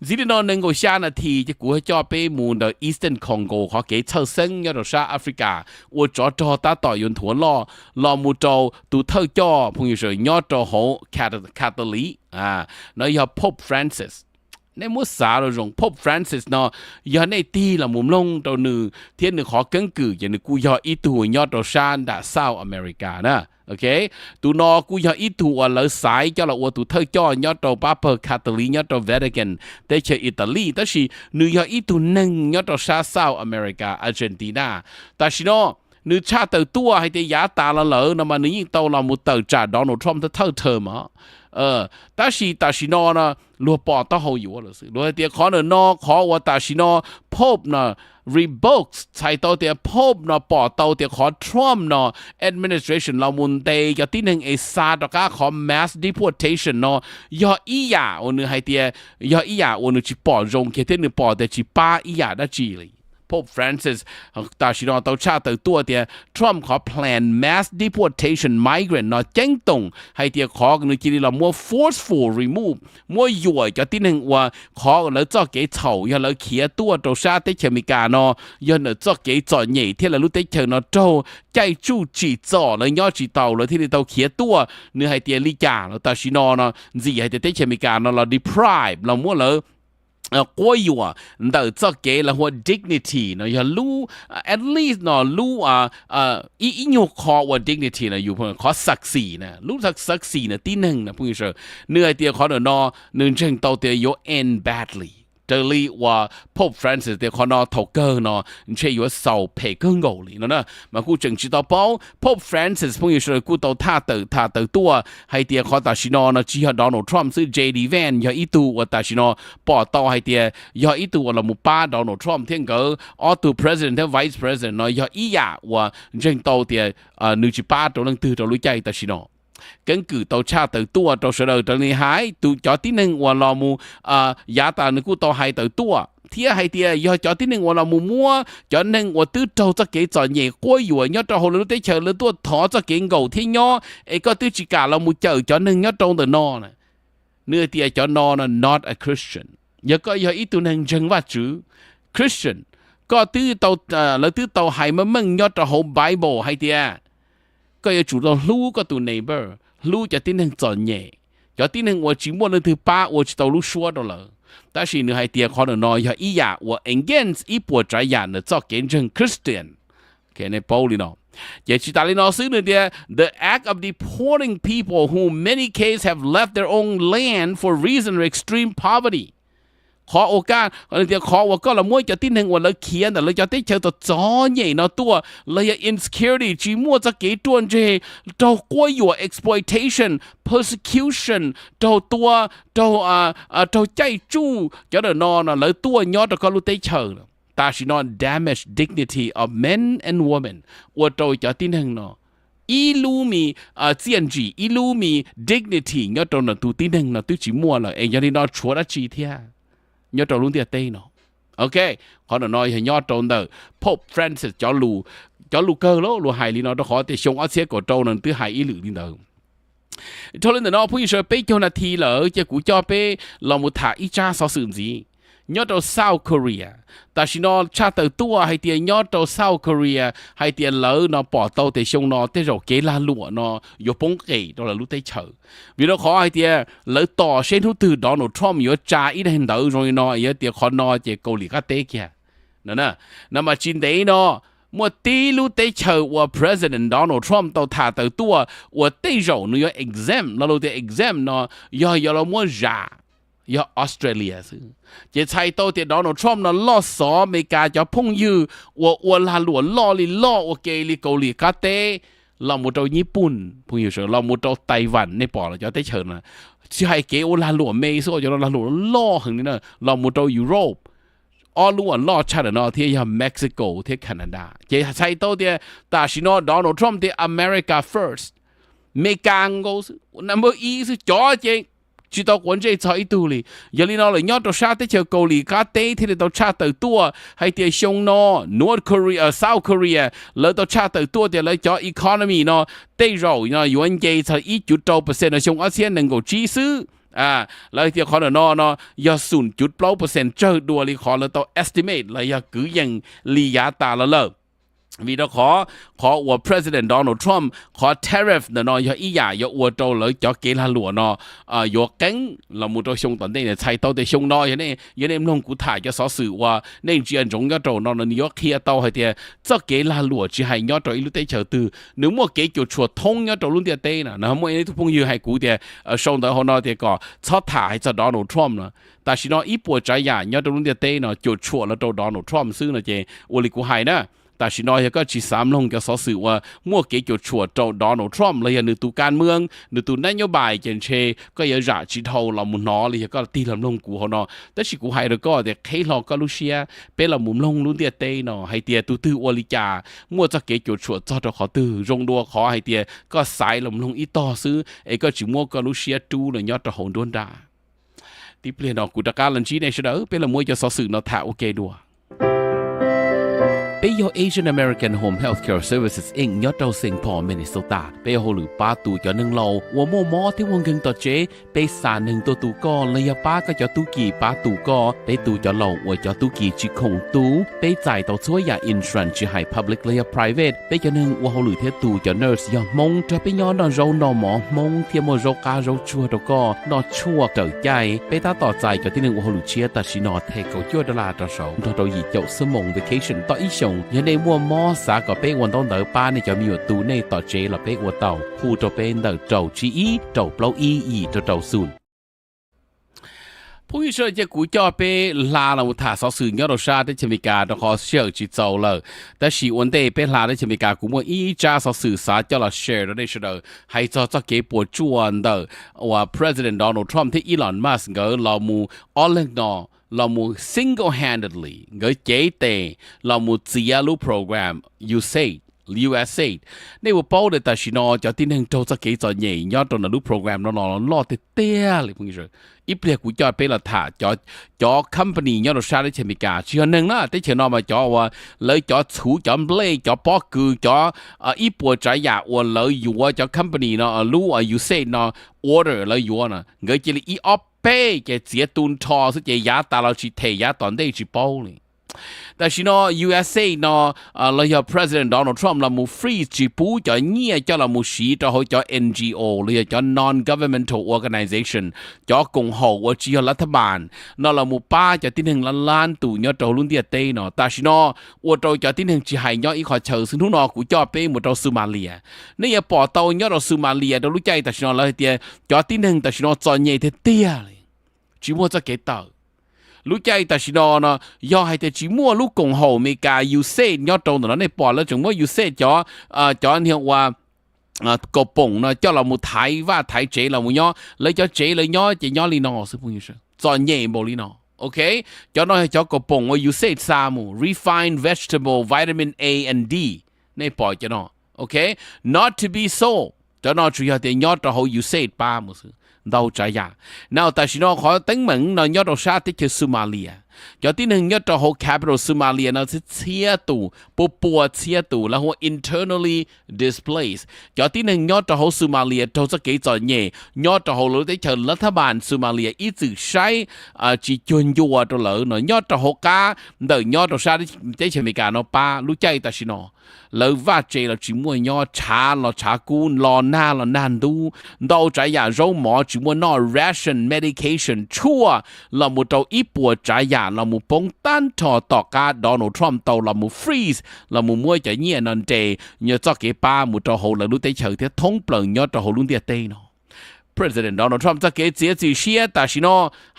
chỉ đến nó能夠下呢thì cái國家被門的 Eastern Congo họ給測生nhớ cho sa Africa 我找他導用團lo một trâu tụ thơ cho phong yêu sở nhớ cho họ Catholic nó yêu Pope Francis nên muốn xả rồi dùng Pope Francis nó giờ này ti là một lông đầu nữ thiên nữ khó cân cử giờ nữ cú giờ ít tuổi nhớ đầu san đã South America nè ok tụi nó cú giờ ít tuổi lỡ sải cho là tụi thơ cho nhớ đầu Papa Catholic nhớ đầu Vatican để chơi Italy đó là nữ giờ ít tuổi nâng nhớ đầu sa South America Argentina ta chỉ nó nữ cha từ tua hay thì giá ta là lỡ nó mà nữ những tàu là một tờ trả Donald Trump thơ thơ mà ta chỉ nó là lúa bỏ tao hậu yếu là sự lúa thì khó nó khó và ta chỉ nó Pope nó revokes 才到啲 Pope nó bỏ tao thì khó Trump nó administration เรามุ่งเตยจะที่หนึ่งไอ้ซาดก็ขอ mass deportation nó ยออีหยาวันนึงให้ที่ยออีหยาวันนึงจีbỏรงแค่ที่หนึ่งbỏแต่จีป้าอีหยาได้จีเลยPope Francis ตาชิโนตาชาตัวเดีย Trump ขอ plan mass deportation migrant เนาะแจ้งตรงให้เดียขอกันนึกจีนเรามัว forceful remove มัวหย่วยจะที่หนึ่งว่าขอแล้วเจ้าเก๋เฉาอย่าแล้วเขียตัวตัวชาติเชมิกาเนาะยันเจ้าเก๋จ่อใหญ่ที่เรารู้ได้เชิงเนาะโจใจจู่จีจ่อแล้วย่อจีเต่าแล้วที่เราเขียตัวเนื้อให้เดียลิกาแล้วตาชิโนเนาะจีให้เดียเชมิกาเนาะเรา deprive เรามัวแล้วก็อยู่แต่จะเกี่ยวกับ dignity เนาะอย่ารู้ at least เนาะรู้อีอยู่ขอว่า dignity นะอยู่เพื่อขอศักดิ์ศรีนะรู้ศักดิ์ศรีนะที่หนึ่งนะพูดเฉยเนื้อเดียวขอเนาะหนึ่งเชิงตัวเดียว end badly 这里我 Pope Francis 的可能头个呢，却有受培个牛里了呢。嘛，古正知道包 Pope Francis 朋友说古到他的多，还啲可但是呢，只有 Donald Trump 是 JD Van 有一度我但是呢，报道还啲有一度我们把 Donald Trump 听个，而度 President 和 Vice President 呢，有一呀我正到啲女只把都能对到路ใจ但是呢。根據到差到多到時候到你係到咗啲人話老母也但你估到係到多，啲係啲又咗啲人話老母摸，咗人我都做咗幾陣嘢，過อยู่nhất到後來啲chờ你多拖咗幾牛天咗，個啲自家老母就咗人nhất到นอนเนื้อ啲咗นอน not a Christian， 又個有一度人正話主 Christian， 個啲到你啲到係乜乜nhất到好 Bible 係啲。ก็จะจุดเรารู้ก็ตัว neighbor รู้จะที่หนึ่งจอนใหญ่จะที่หนึ่งว่าจีมัวนั่นถือป้าว่าจะตัวรู้ชัวร์ตัวเลยแต่สิ่งหนึ่งให้เตียขอหน่อยอย่าอีหยาว่า against อีปวดใจหยาเนี่ยจะเกณฑ์เชิง Christian แค่ในเป้าเลยเนาะอย่าจิตาลีนอซื้อเนี่ย the act of deporting people who in many cases have left their own land for reason of extreme povertyขอโอกาสเดี๋ยวขอว่าก็ละมั่วจะที่หนึ่งว่าเราเขียนแต่เราจะได้เจอตัวจอใหญ่เนาะตัวเราจะ insecurity จีมั่วจะเกี่ยตัวเจเรากลัวอยู่ exploitation persecution เราใจจู้จะเดินนอนเราตัวยอดก็รู้ได้เจอแต่สินอน damage dignity of men and women ว่าเราจะที่หนึ่งเนาะอีลูมีเจียนจีอีลูมี dignity ยอดตัวนั้นตัวที่หนึ่งเนาะตัวจีมั่วเลยเองยังนี่นอนชัวร์จีเทียnhớ trâu luôn tiệt tây nó, ok, họ nói là nhớ trâu đó, Pope Francis cho lù cơ lố lù hài li nó đó khó thì xong ở xe của trâu nên thứ hài ý lự đi đâu, cho nên là nó bây giờ bây giờ là thì lỡ chứ cũng cho bây là một thả ít cha sao sự gì, nhớ trâu South Korea,แต่สิnó cha từ tua hay tiền nhớ trâu South Korea hay tiền lỡ nó bỏ tàu thì xong nó tới rồi kế la lụa nó vô bóng kể đó là lúc tới chờ vì nó khó hay tiền lỡ tỏ xem thứ từ Donald Trump vô trả ít hình đỡ rồi nó giờ tiền khó nó chỉ cầu lì các tế kia nè mà chính đấy nó một tí lúc tới chờ của President Donald Trump tàu thả từ tua của tới rồi nó exempt nó lúc tới exempt nó giờ nó muốn trả ở Australia chỉ thấy tôi thì Donald Trump nó lo sợ mấy cái cho phong yêu và là luôn lo ok li cầu li cá tế là một trâu Nhật Bản phong yêu là một trâu TaiwanWan này bỏ là cho tới chờ nè chỉ hay cái là luôn Mỹ số cho nó là luôn lo hơn nữa là một trâu Europe ở luôn lo chắc là nó thì Mexico thì Canada chỉ thấy tôi thì ta chỉ nói Donald Trump thì America first mấy cái ngô number ý sự cho chứ chỉ tao quan trọng sai tu li, giờ li nó lại nhớ tao sát tới chờ cầu li cá tế thì tao sát tới tua hay tiền sông nó North Korea, South Korea, lỡ tao sát tới tua thì lại cho economy nó tế rồi nó yuan dây cho ít chút trâu percent là sông ASEAN能够支持lại thì khó là nó giờ sụn chút bao percent chơi đùa li khó là tao estimate là giờ cứ dần li giá ta là lỡ vì đó khó của President Donald Trump khó tariff nó giờ ý giả giờ của trâu lỡ cho kế là lụa nó giờ cánh là một trâu sông tận đây này thay tao để sông nó vậy này giờ em nông cụ thải cho xóa sự và nên chuyện giống cái trâu nó giờ kia tao hay thì cho kế là lụa chỉ hay nhớ trâu lúc đấy chờ từ nếu mà kế kiểu chuột thông nhớ trâu luôn tiệt tây nè nó mỗi cái phong như hay cũ thì sông đó họ nói thì có cho thải cho Donald Trump nữaแต่สิnó ít bộ trái giả nhớ trâu luôn tiệt tây nó chuột là trâu Donald Trump xứ là gì ô li cũ hay nèแต่สิน้อยก็จีสามลงก็สอสื่อว่ามั่วเกี่ยวชัวโจโดนัลด์ทรัมป์เลยนึกตัวการเมืองนึกตัวนโยบายเจนเชก็ยังจะจีเท่าเรามุนน้อเลยก็ตีลำลงกูเขาเนาะแต่สิกูให้เราก็เด็กให้เราก็รู้เชียเป็นเรามุมลงลุ้นเตียเต้เนาะให้เตียตื้อวอลิจามั่วจะเกี่ยวชัวจอดขอตื้อรงดัวขอให้เตียก็สายลำลงอีต่อซื้อก็จีมั่วก็รู้เชียจูเลยยอดจะหงโดนด่าที่เปลี่ยนออกกูตะการลันชีในเฉลยเป็นละมั่วจะสอสื่อเนาะถ่าโอเคดัวเป็นAsian American Home Healthcare Services Inc. ยอดเราเซิงพอมินนิโซตาเป็นหัวหรือป้าตู่จอหนึ่งเราหัวโมที่วงเกิงต่อเจเป็นสารหนึ่งตัวตู่ก็เลยป้าก็จะตู่กี่ป้าตู่ก็เป็นตู่จอเราหัวจอตู่กี่จีคงตู่เป็นจ่ายต่อช่วยยาอินทรันจีให้ public เลย private เป็นจอหนึ่งหัวหรือเทตู่จอ nurse ยอมงจะเป็นย้อนนอนเรานอนหมอมงเทียมเรากาเราชัวตัวก็นอนชัวเกิดใจเป็นตาต่อใจจอที่หนึ่งหัวหรือเชียตัดสินอเทเขาชั่วดลาต่อสองเราหยิบเจ้าสมอง vacation ต่ออีชงยังในมัวมอสาก็เป็นวันต้องเดินป้าในจะมีอยู่ตู้ในต่อเจเราเป็นวันเต่าผู้จะเป็นเดินเจ้าชีอีเจ้าเปล่าอีเจ้าศูนย์ ผู้ช่วยจะกูจ่อไปลาเราถ่าสอสื่อยอดชาได้จะมีการขอเชื่อจิตเจ้าเลยแต่ชีวันเดไปลาได้จะมีการกูมั่วอีจ้าสอสื่อสารจะเราแชร์ได้เฉยให้จะเก็บปวดจวนเด้อว่า President Donald Trump ที่อีลอนมัสก์ก็เรามูออลเลนนอเรามู single-handedly ก็เจ๊เตเรามูเจียรูโปรแกรม USAID ในว่าป้อเดแต่ชินอจะที่หนึ่งโจจะเกี่ยจะใหญ่ยอดตอนนั้นรูโปรแกรมเราล้อเตี้ยเลยพวกนี้เลยอีเปลี่ยกูจอดไปละถ่าจอ company ยอดชาติเชมิกาเชื่อหนึ่งนะแต่เชื่อนอมาจอว่าเลยจอถูจอมเล่จอปอคือจออีปัวใจอยากว่าเลยอยู่ว่าจอ company เนาะรู้อยู่เซนเนาะ order เลยอยู่นะเงยจะเลยอีออฟเป้แกเสียตุนทอสุดจะยาตาเราชิเทยาตอนได้ชิป้อเลยแต่ชิโน USAID เนาะเราอยาก President Donald Trump เรามูฟรีจีปูจะเงียจะเรามูชีจะเขาจะ NGO เลยจะ non-governmental organization จะกงหัวจีรัฐบาลเนาะเรามูป้าจะที่หนึ่งล้านตู่เนาะตัวรุ่นเดียเต้เนาะแต่ชิโนว่าตัวจะที่หนึ่งจีหายเนาะอีขอเชิญซึ่งทุกนอกูจะไปหมดตัวซูมาเลียนี่อย่าปอตัวเนาะตัวซูมาเลียเรารู้ใจแต่ชิโนเราเดียจะที่หนึ่งแต่ชิโนจอนเย่เตี้ยเลยจีมัวจะเกิดต่อรู้ใจแต่ชิโนเนาะย่อให้แต่จีมัวลูกกงหัวเมกายูเซนย่อตรงตรงนั้นในปอดแล้วจงว่ายูเซจอเนี่ยว่ากบป่งเนาะเจ้าเรามูไทยว่าไทยเจเรามูย่อเลยเจ้าเจเลยย่อจะย่อลีนอสิพวกนี้ใช่จอนเย่บลีนอโอเคเจ้าน้อยเจ้ากบป่งว่ายูเซซามู refined vegetable vitamin A and D ในปอดจะเนาะโอเค not to be so เจ้าน้อยช่วยแต่ย่อตัวเขายูเซป้ามูสิดาวใจยาแนวแต่ชิโนขอตั้งเหมือนนอยอดชาติที่ซูมาเลียยอดที่หนึ่งยอดตัว whole capital ซูมาเลียนะเชียตูปัวเชียตูแล้วหัว internally displaced ยอดที่หนึ่งยอดตัว whole ซูมาเลียตัวจะเกี่ยจอเย่ยอดตัว whole รู้ได้เชิญรัฐบาลซูมาเลียอีจือใช้จีจวนยัวตัวเหล่านั้นยอดตัว whole ก้าเดี๋ยวยอดตัวชาติที่เชมิกาโนป้ารู้ใจแต่ชิโนแล้วว่าเจเราจิมัวยอดชาเราชากูรอหน้าเรานานดูดาวใจอยากรู้หมอจิมัวนอ ration medication ชั่วเราหมดตัวอีปัวใจอยากเราหมดป้องตันต่อการโดนัลด์ทรัมป์ตัวเราหมด freeze เราหมดมวยใจเงียนันเจเนี่ยจะเก็บป้าหมดตัวเขาเรารู้ได้เฉยที่ท้องเปล่ายอดตัวเขาลุ้นเดียเต้เนาะPresident Donald Trump จะเกิดเสียจีเชียแต่ชิโน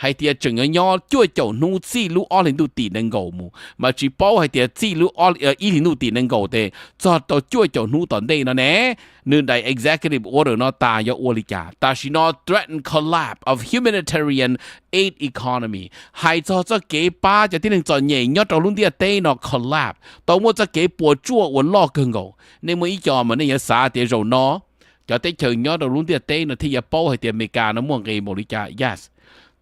ให้เดียจังเงยช่วยเจ้าหนูซีลูออลินดูตีนังโกมูมาจีป้อให้เดียซีลูออลอีลินดูตีนังโกเตจอดตัวช่วยเจ้าหนูตอนเดย์นะเน่นึ่งได้ executive order นอตายอลิกาแต่ชิโน threaten collapse of humanitarian aid economy ให้จอจะเก็บป้าจะที่หนึ่งจอดใหญ่ยอดตัวรุ่นเดียเต้นอ collapse ตัวมัวจะเก็บปวดจั่ววันลอกเกินโกในเมื่ออีจอมันเนี่ยสาเดียโรนอจะได้เชิญยอดเราลุ้นเดียเต้นที่จะป้อให้เดียอเมริกาน้ำม่วงเกย์บริจาค yes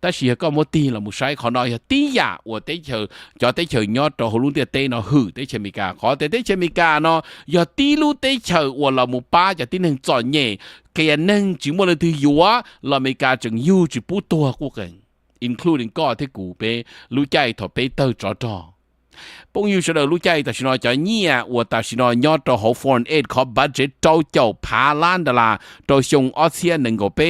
แต่เสียก็ไม่ตีเราไม่ใช่ขอหน่อยตีอย่าว่าได้เชิญจะได้เชิญยอดเราลุ้นเดียเต้นหือได้เชิญอเมริกาขอแต่ได้เชิญอเมริกาเนาะอย่าตีรู้ได้เชิญว่าเราหมู่ป้าจะที่หนึ่งจอดเย่แค่หนึ่งจิ๋มวันที่อยู่ว่าเราอเมริกาจึงยูจิปูตัวกูเก่ง including ก็ที่กูไปรู้ใจถอดไปเตอร์จอปงยูเฉลยรู้ใจแต่ชินอจะเงียว่าแต่ชินอยอดตัว foreign aid ขอ budget โตเจ้าพาล้านดอลลาร์ตัวชงออสเซียหนึ่งก็ไป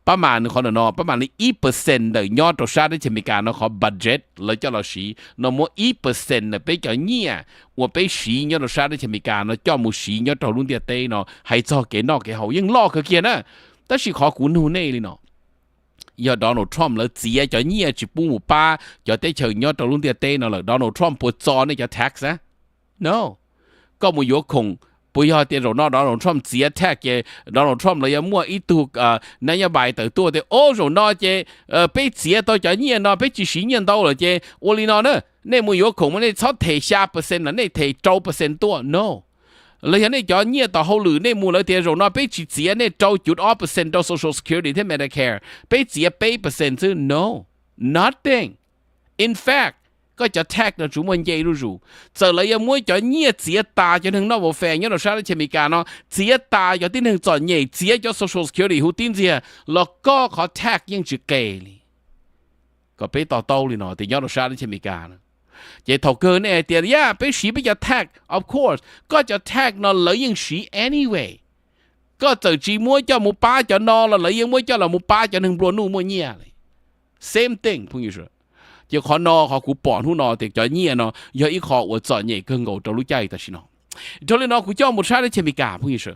ประมาณคนนอประมาณ1%เดยอดตัวชาติอเมริกาเนาะขอ budget เลยจะเราชี้นอมัว1%เนี่ยไปจะเงียว่าไปชี้ยอดตัวชาติอเมริกาเนาะเจ้ามูชี้ยอดตัวรุ่นเดียเต้เนาะให้เจ้าเก๋นอกเก๋เขายังลอกเกียนะแต่ชิขอกุนหูเน่เลยเนาะยอดโดนัลด์ทรัมป์แล้วเสียจะเงียจิปูหมู่ป้าจะได้เชิญยอดตัวรุ่นเดียเต้เนาะเลยโดนัลด์ทรัมป์ปวดจอเนี่ยจะ tax นะ no ก็มูยกคงปุยอดเตียโดนัลด์ทรัมป์เสีย tax เจโดนัลด์ทรัมป์เลยมั่วอีตุกนโยบายแต่ตัวเตโอ้โดนัลด์เจไปเสียตัวจะเงียเนาะไปจีสิเงีย到了เจ我哩เนาะเนี่ยมูยกคงมันเนี่ยเขาเท10%นะเนี่ยเท9%ตัว noเลยเนี่ยจะเนี่ยต่อเขาหรือเนี่ยมูลเตียโรนอไปจีเสียเนี่ย9.2%ต่อ Social Security ที่ Medicare ไปเสียไป%ซึ่ง no nothing in fact ก็จะแท็กนะจุมันเย่รู้จะเลยยังมวยจะเนี่ยเสียตาจนถึงนอกแฟนเนี่ยเราชาติอเมริกาเนาะเสียตาอย่างที่หนึ่งจอดเนี่ยเสียจะ Social Security หูติ้นเสียแล้วก็ขอแท็กยังจะเกลี่ก็ไปต่อโต้เลยเนาะแต่เนี่ยเราชาติอเมริกานะเจ้าเกินเนี่ยเดี๋ยวไปฉีไปจะแท็ก of course ก็จะแท็กนอนเลยยังฉี anyway ก็จะจีมัวเจ้าหมูป้าจะนอนเลยยังมัวเจ้าเราหมูป้าจะหนึ่งปลวนู่มัวเนี่ยเลย same thing พวกนี้สิเจ้าขอนอเขากูปอนหูนอแต่จะเนี่ยเนาะอย่าอีขอว่าจอดเนี่ยเกินกูจะรู้ใจแต่ชินอจนเลยนอกูเจ้าหมูชาได้เชมิกาพวกนี้สิ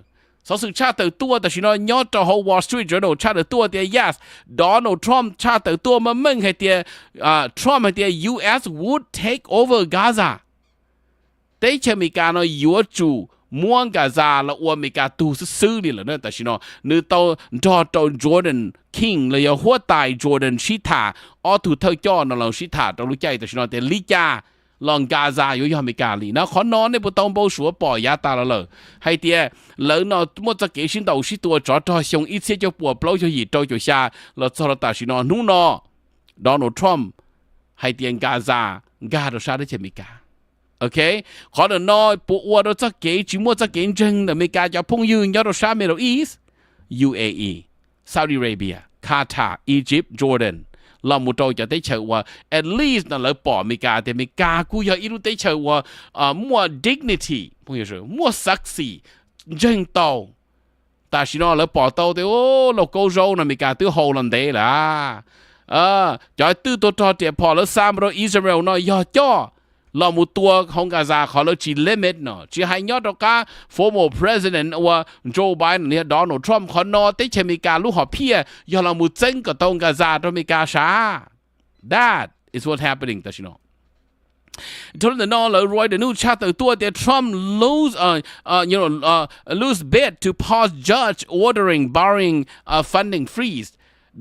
สสึกชาติเติบตัวแต่ชิโนยอดจะหัว Wall Street Journal ชาติเติบตัวเดีย yes Donald Trump ชาติเติบตัวมาเมื่อให้เดียTrump ให้เดีย US would take over Gaza แต่เชื่อมีการเอาอยู่จู่ม่วงกาซาแล้วอวมีการตูซื้อนี่แหละเนอะแต่ชิโนนึกตัวจอร์แดนคิงเลยหัวตายจอร์แดนชิตาอ๋อถูกเท่าจ้อนเราชิตาเรารู้ใจแต่ชิโนแต่ลิกาลองกาซาอยู่อเมริกาลีนะขอนอนในบุตรบ่ชัวปล่อยยาตาเลยให้เดียแล้วนอมั่วจะเกี่ยชินตัวชิตัวจอดชงอีเสียจะปวดเปล่าจะหยีโตจะชาแล้วสระตาชิโนนู่นนอโดนัลด์ทรัมป์ให้เดียกาซาชาได้เชมิกาโอเคขอเดินนอปวดเราจะเกี่ยจิมั่วจะเกี่ยจริงอเมริกาจะพุ่งยืนยอดชาเมโลอีส UAE ซาอุดิอาระเบียคาตาร์อียิปต์จอร์แดนเราหมดเราจะได้เชื่อว่า at least นั่นเราปออเมริกาแต่อเมริกากูอยากอีรู้ได้เชื่อว่ามั่ว dignity พวกนี้ใช่มั่วศักดิ์ศรีจึงโตแต่สินะเราปอโตแต่โอ้เราโกโจนอเมริกาตัวโฮลันเดย์ล่ะจะตื้อตัวต่อเดี๋ยวพอแล้วซ้ำเราอิสราเอลเนาะย่อจ่อเราหมดตัวของกาซาเขาเราจีลิมิตเนาะจีให้ยอดตัวก้า former president ว่าโจไบเดนเนี่ยโดนัลด์ทรัมป์เขาเนาะที่เชมิกาลูกหัวเพียยอเราหมดเจ๊งกับตรงกาซาตัวอเมริกาช้า that is what happening แต่ชิโนทนแต่นอเลยรวยเดี๋ยวนู้นชาติตัวเดี๋ยวทรัมป์ lose bid to pause judge ordering barring funding freeze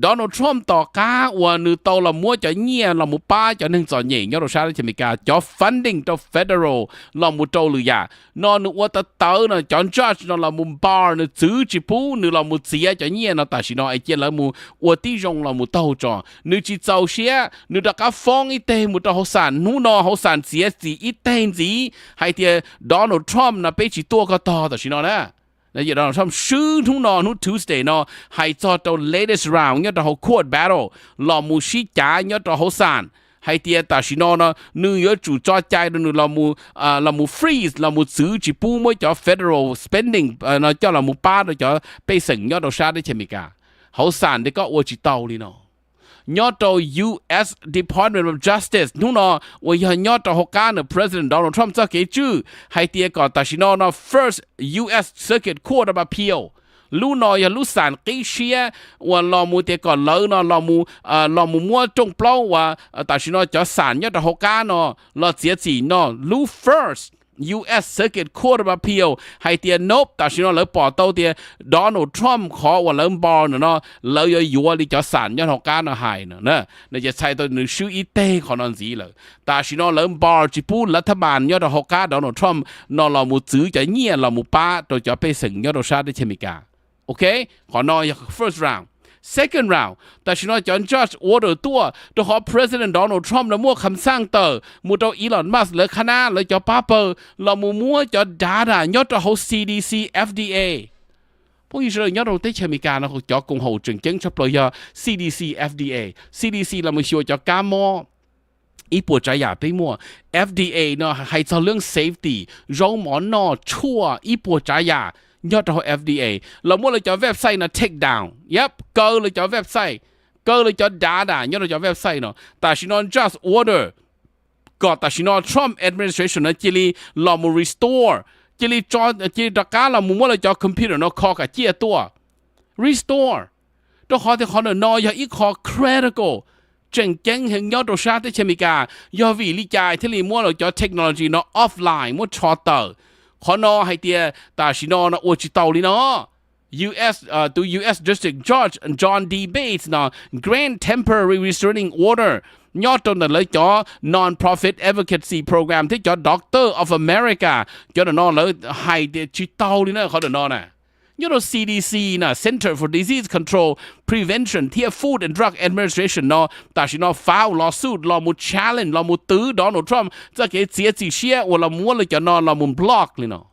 โดนัลด์ทรัมป์ต่อก้าว่านึกโตละมัวจะเงียละมัวป้าจะนึ่งจอดเหย่ยอดชาติอเมริกาจอ funding ต่อ federal ละมัวโตหรือยานอนึกว่าตะเตอนะจอนจอร์จนอละมุมบาร์นึกซื้อจิปูนึกละมัวเสียจะเงียนะแต่สินอไอเจียละมัวว่าที่จงละมัวโตจอนึกจิเจ้าเชียนึกตะก้าฟ้องอีเตมุตะเขาสั่นนู้นอเขาสั่นเสียสีอีเตนสีให้เดียโดนัลด์ทรัมป์นะไปจิตัวก็ต่อแต่สินอนะแล้วอย่างเราทำชื่อทุ่งนอนทุ่ง Tuesday เนาะให้จอดตัว latest round เนี่ยตัวเขา court battle หล่อมูชิจ่าเนี่ยตัวเขาสั่นให้เตียตาชิโนเนาะนึกยอจู่จอดใจนึกเรามู freeze เรามูซื้อจีปูไม่จอ federal spending เนาะเจ้าเรามูป้าเราจะไปสั่งยอดตัวชาติเชมิกาเขาสั่นเด็กก็อวจิตเอาเลยเนาะยอดตัว U.S. Department of Justice นู่นเนาะว่ายอดตัวฮอกการ์ President Donald Trump จะเกี่ยจื้อให้เตียก่อนตาชิโนเนาะ First U.S. Circuit Court of Appeal ลู่นอยลู่สารกิเชียว่าลอมูเตียก่อนเลยเนาะลอมูมัวจงเปล่าว่าตาชิโนจะสารยอดตัวฮอกการ์เนาะลอเสียจีเนาะลู่ First U.S. Circuit Court of Appeal ให้เตียนบแต่ชิโนเลยปอโตเตียโดนัลด์ทรัมป์ขอว่าเริ่มบอลเนาะเลยอยู่ว่าลิจะสารยอดหอกการหายเนาะเนี่ยจะใช้ตัวหนึ่งชื่ออีเต้ของนนสีเลยแต่ชิโนเริ่มบอลจิพูดรัฐบาลยอดหอกการโดนัลด์ทรัมป์นอเรามูซื้อจะเงียเรามูป้าตัวจะไปถึงยอดชาติเชมิกาโอเคขอนอย first round second round แต่ชิโนจอนจอร์จออเดอร์ตัวขอ president Donald Trump แล้วมั่วคำสั่งเตอร์มูตัวอีลอนมัสเลยคณะเลยจะป้าเปอร์เรามั่วจะด่ายอดตัวเขา CDC FDA พวกนี้เลยยอดเราได้เชมิกานะเขาจะกงหูจึงเจ้งชับเลย CDC FDA CDC เราไม่ชัวร์จะก้ามออีปวดใจอยากไปมั่ว FDA เนาะให้เรื่อง safety เราหมอนนอชั่วอีปวดใจอยากยอดเรา FDA เรามั่วเลยจะเว็บไซต์นะ take down ยับเกินเลยจะเว็บไซต์เกินเลยจะด่ายอดเราจะเว็บไซต์เนาะแต่ชิโน just order ก็แต่ชิโน Trump administration นะจิลีเรามู restore จิลีจอจิลีตะการเรามั่วเลยจะคอมพิวเตอร์เนาะคอกับเจียตัว restore ตัวขอที่ขอเนาะนอยอีกขอ critical เจ๋งเจ๋งเห็นยอดตัวชาติเชมิกายอวิลิจายที่ลีมั่วเลยจะเทคโนโลยีเนาะ offline มั่วช็อตเตอร์ขอนอให้เตียตาชิโนนะโอจิตาลีเนาะ U.S. District Judge John D. Bates นะ Grant Temporary Restraining Order ยอดตัวนั้นเลยจอ Non-Profit Advocacy Program ที่จอ Doctor of America จอเดนอเลยให้เตียจิตาลีเนาะเขาเดนอน่ะยอด CDC นะ Center for Disease Control Prevention ที่ Food and Drug Administration เนาะแต่ชิโน file lawsuit เรามู challenge เรามูตื้อ Donald Trump จะเกิดเสียจีเชียว่าเรามัวเลยจะนอนเรามู block เลยเนาะ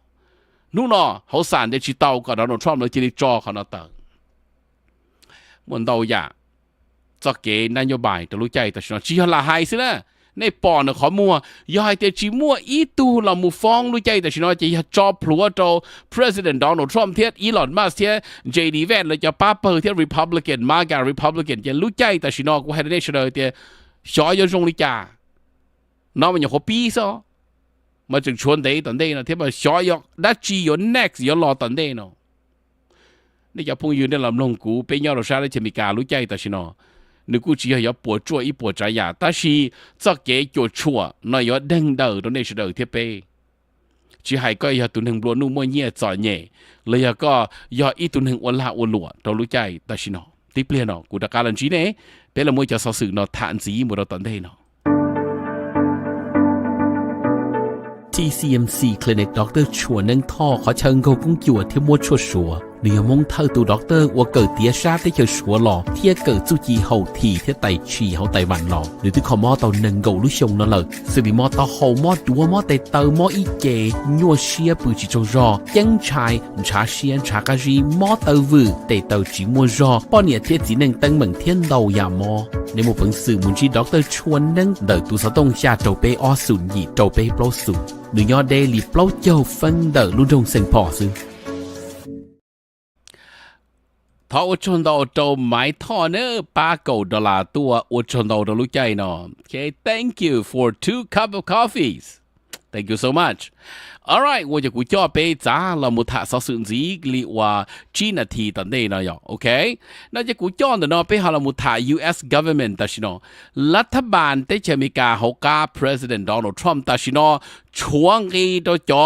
นู่นเนาะเขาสารได้ชิตากับ Donald Trump เลยจะได้จอเขาเนาะต่างมันเดาอย่าจะเกิดนโยบายแต่รู้ใจแต่ชิโนชี้หลายสินะในปอนขอมัวยายแต่จีมัวอีตูเรามูฟ้องรู้ใจแต่ชิโนจะจอบพลัวโต President Donald Trump เทียอีลอนมัสเทีย JD Vance เลยจะป้าเปิดเทีย Republican มาการ Republican จะรู้ใจแต่ชิโนกูให้ได้เฉลยเทียชอยจงลิจ่าน้องมันอย่างเขาปีซะมาจึงชวนเดย์ตอนเดย์นะเทียบว่าชอยดัชจีอยู่ next อยู่รอตอนเดย์เนาะ你要朋友的làm long cú被nhau sao để chỉ cả lũ chạy ta xin nó nếu cú chỉ hay bỏ chua ít bỏ trái ya ta chỉ cho cái chỗ chua nó có đằng đầu đó này sẽ đầu tiếp pe chỉ hay có ya tụi mình luôn nu mua nhẹ giỏi nhẹเลยก็ยออีตุนหึงอลาอลัวเรารู้ใจแต่ชินอที่เปลี่ยนเนาะกูตะการันจีเนี่ยเป็นละมวยจะสอสื่อเนาะฐานสีหมดเราตอนได้เนาะ TCMC Clinic Doctor ชัวนั่งท่อขอเชิญเขากุ้งจั่วที่มัวชัวชัวเนื้อมงเธอตัวด็อกเตอร์ว่าเกิดเตียชาได้เจอชัวหล่อที่เกิดจุจีเฮาทีที่ไตชีเฮาไตวันหล่อหรือที่ขอมอตัวหนึ่งกูรู้ชงนั่นเลยสิ่งมอตัวเฮามอดัวมอเตเตอร์มออีเกยัวเชียปืนจีโจรอยังชายชาเชียนชากาจีมอเตอร์วือเตเตอร์จีมัวรอป้อนเนี่ยเทียจีหนึ่งตั้งเหมือนเทียนเราอย่ามอในหมู่ฝั่งสื่อมุนจีด็อกเตอร์ชวนนั่งเดินตัวสะตงชาโจเปออสุนยีโจเปโปรสุนหรือยอดเดลิโปรเจ้าฟันเดินลุ่นจงเซนพอซึถ้าอดชนดาวโจไม่ท่อเนอ$8ตัวอดชนดาวรู้ใจเนาะ Okay thank you for 2 cup of coffees thank you so much alright 我就估叫ไปจ้าเรามุทะสอสึนจีเรียกว่าจีนาทีตอนนี้เนาะ Okay น่าจะกูจ้าเนาะไปหาเรามุทะ US government แต่ชิโนรัฐบาลที่อเมริกาเขาก้า President Donald Trump แต่ชิโนช่วงนี้ตัวจ่อ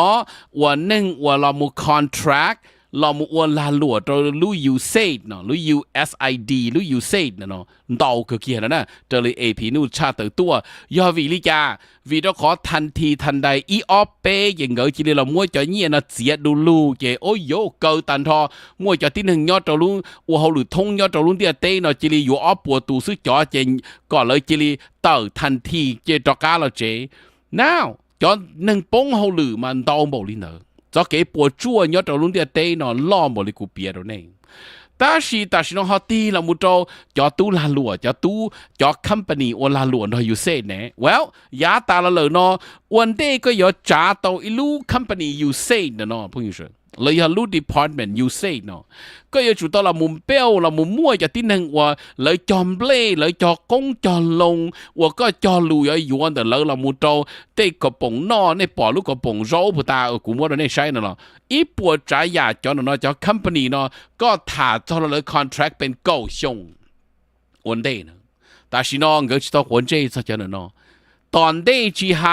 ว่าหนึ่งว่าเรามุ contractเรามัวลาหลวดเราลู่ USAID เนาะลู่ USAID ลู่ USAID เนาะดาวก็เกี่ยนะเจอเลย AP นู่นชาติตัวยอวิลิกาวิเราขอทันทีทันใดอีออฟเปยังเงยจีเรามัวจะเนี่ยนะเสียดูลู่เจโอ้ยโยเกิดตันทอมัวจะที่หนึ่งยอดเราลู่ว่าเขาหรือทงยอดเราลู่เดียเต้เนาะจีอยู่ออฟปัวตูซื้อจ่อเจนก่อนเลยจีเติร์ทันทีเจดอกาเราเจ now จอหนึ่งป้งเขาหรือมันดาวบอกลิเนอcho cái bộ chua nhớ trong lúc đây nó lo một cái cú bia đó này ta chỉ nó họ ti là một trâu cho tu là lụa cho company or là lụa nó you say nè well giá ta là lời nó one day có có trả tàu ilu company you say nè nó phong nhưเลยฮัลโหล department you say เนาะก็ยังจุดต่อละมุมเป้าละมุมมั่วจะที่หนึ่งว่าเลยจอมเบล่เลยจอกงจอลงว่าก็จอลุยอยู่วันแต่เลยละมุมโตเด็กกระป๋องนอในปอลูกกระป๋องโจ้ผู้ตากูมั่วในใช่เนาะอีปวดใจอยากจอเนาะจอ company เนาะก็ถ่าจอเลย contract เป็นเก่าชงวันเดย์เนาะแต่สิน้องก็จะต้องวันเดย์สักเนาะตอนเดย์จีไฮ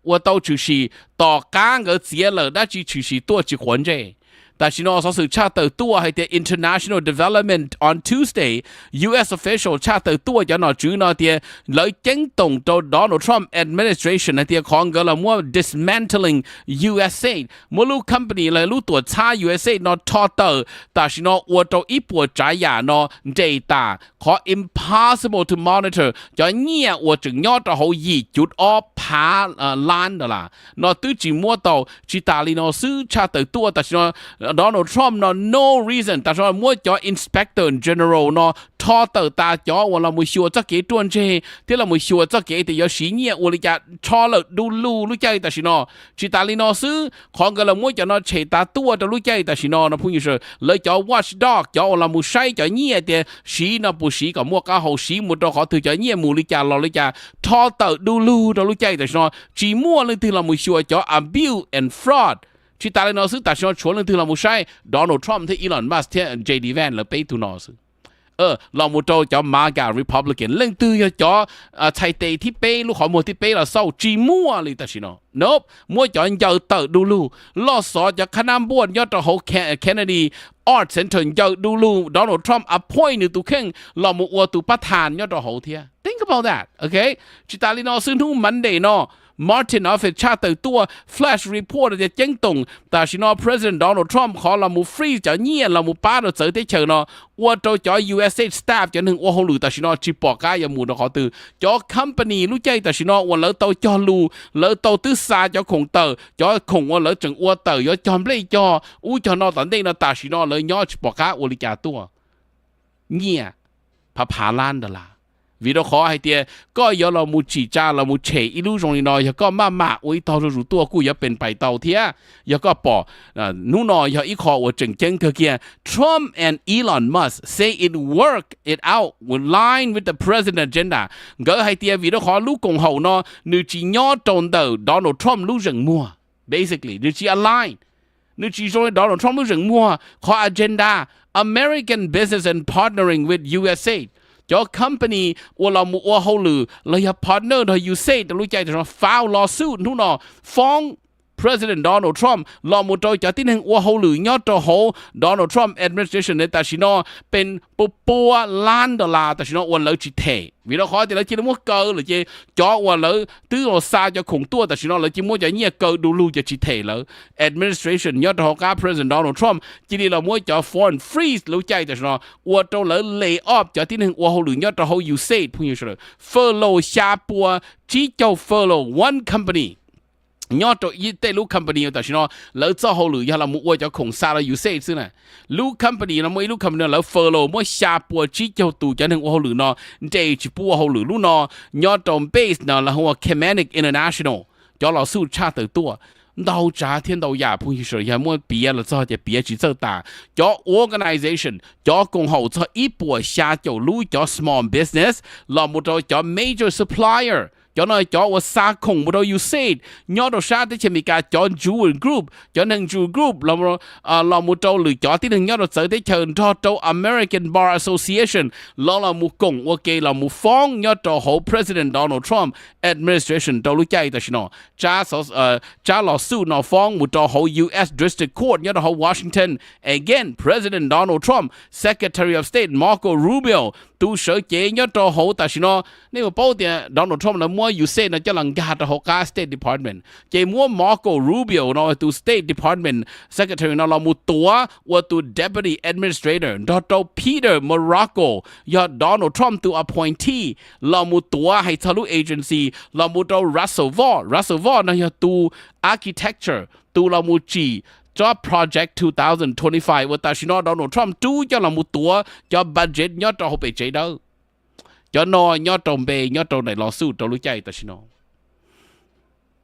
我都就是到刚个节了，那就是多去还债。但是呢，说是差得多係啲 international development on Tuesday U.S. official 差得多有嗱主嗱啲嚟驚動到 Donald Trump administration 係啲講嘅啦，冇 dismantling USAID，冇路 company 嚟路ตัว差 USAID 嗱拖到，但是呢我到一波仔呀嗱 data 可 impossible to monitor，就เนี่ย我正要到好易จุดอ爬ล้าน啦，嗱對住摸到去大理嗱是差得多，但是呢Donald Trump เนาะ no reason แต่ว่ามัวจ่อ inspector general เนาะทอเตอตาจ่อว่าเราไม่ชัวร์จะเกี่ยตัวเจที่เราไม่ชัวร์จะเกี่ยแต่ยาสีเนี่ยว่าเราจะชอเลยดูรู้ใจแต่สิเนาะจิตาลีเนาะซื้อของก็เรามัวจ่อเนาะเฉตาตัวแต่รู้ใจแต่สิเนาะนะพูดอย่างนี้เลยจ่อ watchdog จ่อเราไม่ใช่จ่อเนี่ยแต่สีเนาะผู้สีกับมัวก้าเขาสีมุดเราขอถือจ่อเนี่ยมูลิจ่าเราเลยจ่าทอเตอดูเรารู้ใจแต่สิเนาะจีมัวเลยที่เราไม่ชัวร์จ่อ abuse and fraudที่ตาลีนอซึ่งแต่ฉันชวนเรื่องที่เราไม่ใช่โดนัลด์ทรัมป์ที่อีลอนมัสก์ที่เจดีแวนแล้วไปตัวนอซึ่งเราไม่โตจะมากับ Republican เรื่องตัวจะใช้เตะที่เป้ลูกขอมัวที่เป้เราเศร้าจีมัวเลยแต่ฉันเนาะมัวจะยาวเตะดูลูล่อสอจะขนามบวนยอดตัวเขาแคนดีArt Center ยาวดูลูโดนัลด์ทรัมป์ appoint หนึ่งตัวเข่งเราไม่อวดตัวประธานยอดตัวเขาเทีย think about that okay ที่ตาลีนอซึ่งทุกมันเดย์เนาะMartin Office ชาติตัว Flash Report จะแจ้งตรงแต่ชิโน President Donald Trump ขอเรามูฟรีจะเงียเรามูป้าเราเจอที่เชิงเนาะว่าตัวจอ USAID staff จะหนึ่งว่าเขาหลุดแต่ชิโนจีปอกก้ายามูเราขอตือจอ company รู้ใจแต่ชิโนว่าเราตัวจอลูเราตัวตื้อซาจอคงเตอจอคงว่าเราจังว่าเตอยอจอมเล่จออู้จอนอตอนเด็กเราแต่ชิโนเลยย่อจีปอกก้าอุลิจาตัวเงียพาล้านดอลลาร์วิธีขอให้เดียก็อย่าเรามุจีจ้าเรามุเฉยอีลูกตรงนี้น้อยอย่าก็มาอุ้ยต่อรู้ตัวกูอย่าเป็นไปเต่าเทียอย่าก็ปอนู่นน้อยอย่าอีขอว่าจังเจงเธอเกีย Trump and Elon Musk say it work it out with line with the president agenda ก็ให้เดียวิธีขอลูกกงเฮาเนาะนึกจีย่อตรงเดิม Donald Trump ลูกจังมัว basically นึกจี align nếu chỉ rồi Donald Trump rừng mua có agenda American business and partnering with USAID cho company ว่าเรามัวเขาหรือเราอยาก partner โดย USAID แต่รู้ใจแต่เรา file lawsuit นู่นน่ะฟ้อง President Donald Trump เราหมดตัวจากที่หนึ่งว่าเขาหรือยอดตัวเขา Donald Trump administration ในแต่ชิโนเป็นปัวล้านดอลลาร์แต่ชิโนวันเลยจิเทวิเราขอแต่เราจีนมั่วเกินหรือจีจ่อวันเลยตื้อเราซาจะคงตัวแต่ชิโนเราจีมั่วจะเงียเกินดูลูจะจิเทแล้ว administration ยอดตัวเขา President Donald Trump จีนี่เรามั่วจะ foreign freeze รู้ใจแต่ชิโนว่าตัวเลย lay off จากที่หนึ่งว่าเขาหรือยอดตัวเขา USAID พูดอย่างเฉย furlough ชาปัวจีเจ้า furlough one companyยอดตัวยี่เตลูกคอมพานีแต่ชิโนแล้วเจ้าเขาหรือยาเรามั่วจะคงซาเราอยู่เซ่ซึ่งน่ะลูกคอมพานีเราไม่ลูกคอมพานีแล้วเฟอร์โลมั่วชาปัวจีเจ้าตู่จะหนึ่งว่าเขาหรือเนาะเจจิปัวเขาหรือลูกเนาะยอดตัวเบสเนาะแล้วหัว Chemanic International จะเราสู้ชาติตัวเราจ้าเทียนเราอยากพูดเฉยๆมั่วเปียเราจะจะเปียจีเจ้าตาจะ organization จะกงเขาจะอีปัวชาเจ้าลูกจะ small business เราหมดตัวจะ major supplier cho nó choว่าซาคงบ่ได้อยู่เซดยอดชาติเชมิกาจอนจูนกรุ๊ปจอนหนึ่งจูนกรุ๊ปเราหมดตัวหรือจอที่หนึ่งยอดเสือได้เชิญทอด American Bar Association เราหมดกงว่าเกเราหมดฟ้องยอดตัวของ President Donald Trump administration ตัวรู้ใจแต่ชิโนจ้าเราสู้นอฟ้องหมดตัวของ U.S. District Court ยอดตัวของ Washington again President Donald Trump Secretary of State Marco Rubio ตู้เสือเจยอดตัวของแต่ชิโนนี่ว่าเป้าเดีย Donald Trump เราอยู่เซนจะหลังกาตหกา State Department เจมัว Marco Rubio เนาะตัว State Department Secretary เนาะเราหมดตัวว่าตัว Deputy Administrator ดร Peter Morocco ยอด Donald Trump ตัว appointee เราหมดตัวให้ทะลุ agency เราหมดตัว Russell Vaughn นะยอดตัว Architecture ตัวเราหมดจีJob Project 2025 ว่าแต่ชิโน Donald Trump ตู้จะเราหมดตัวจะ budget ยอดตัวเขาไปใจเด้อcho nó nhớ trồng bề nhớ trồng này lò sụt trồng lúa chay ta xin nó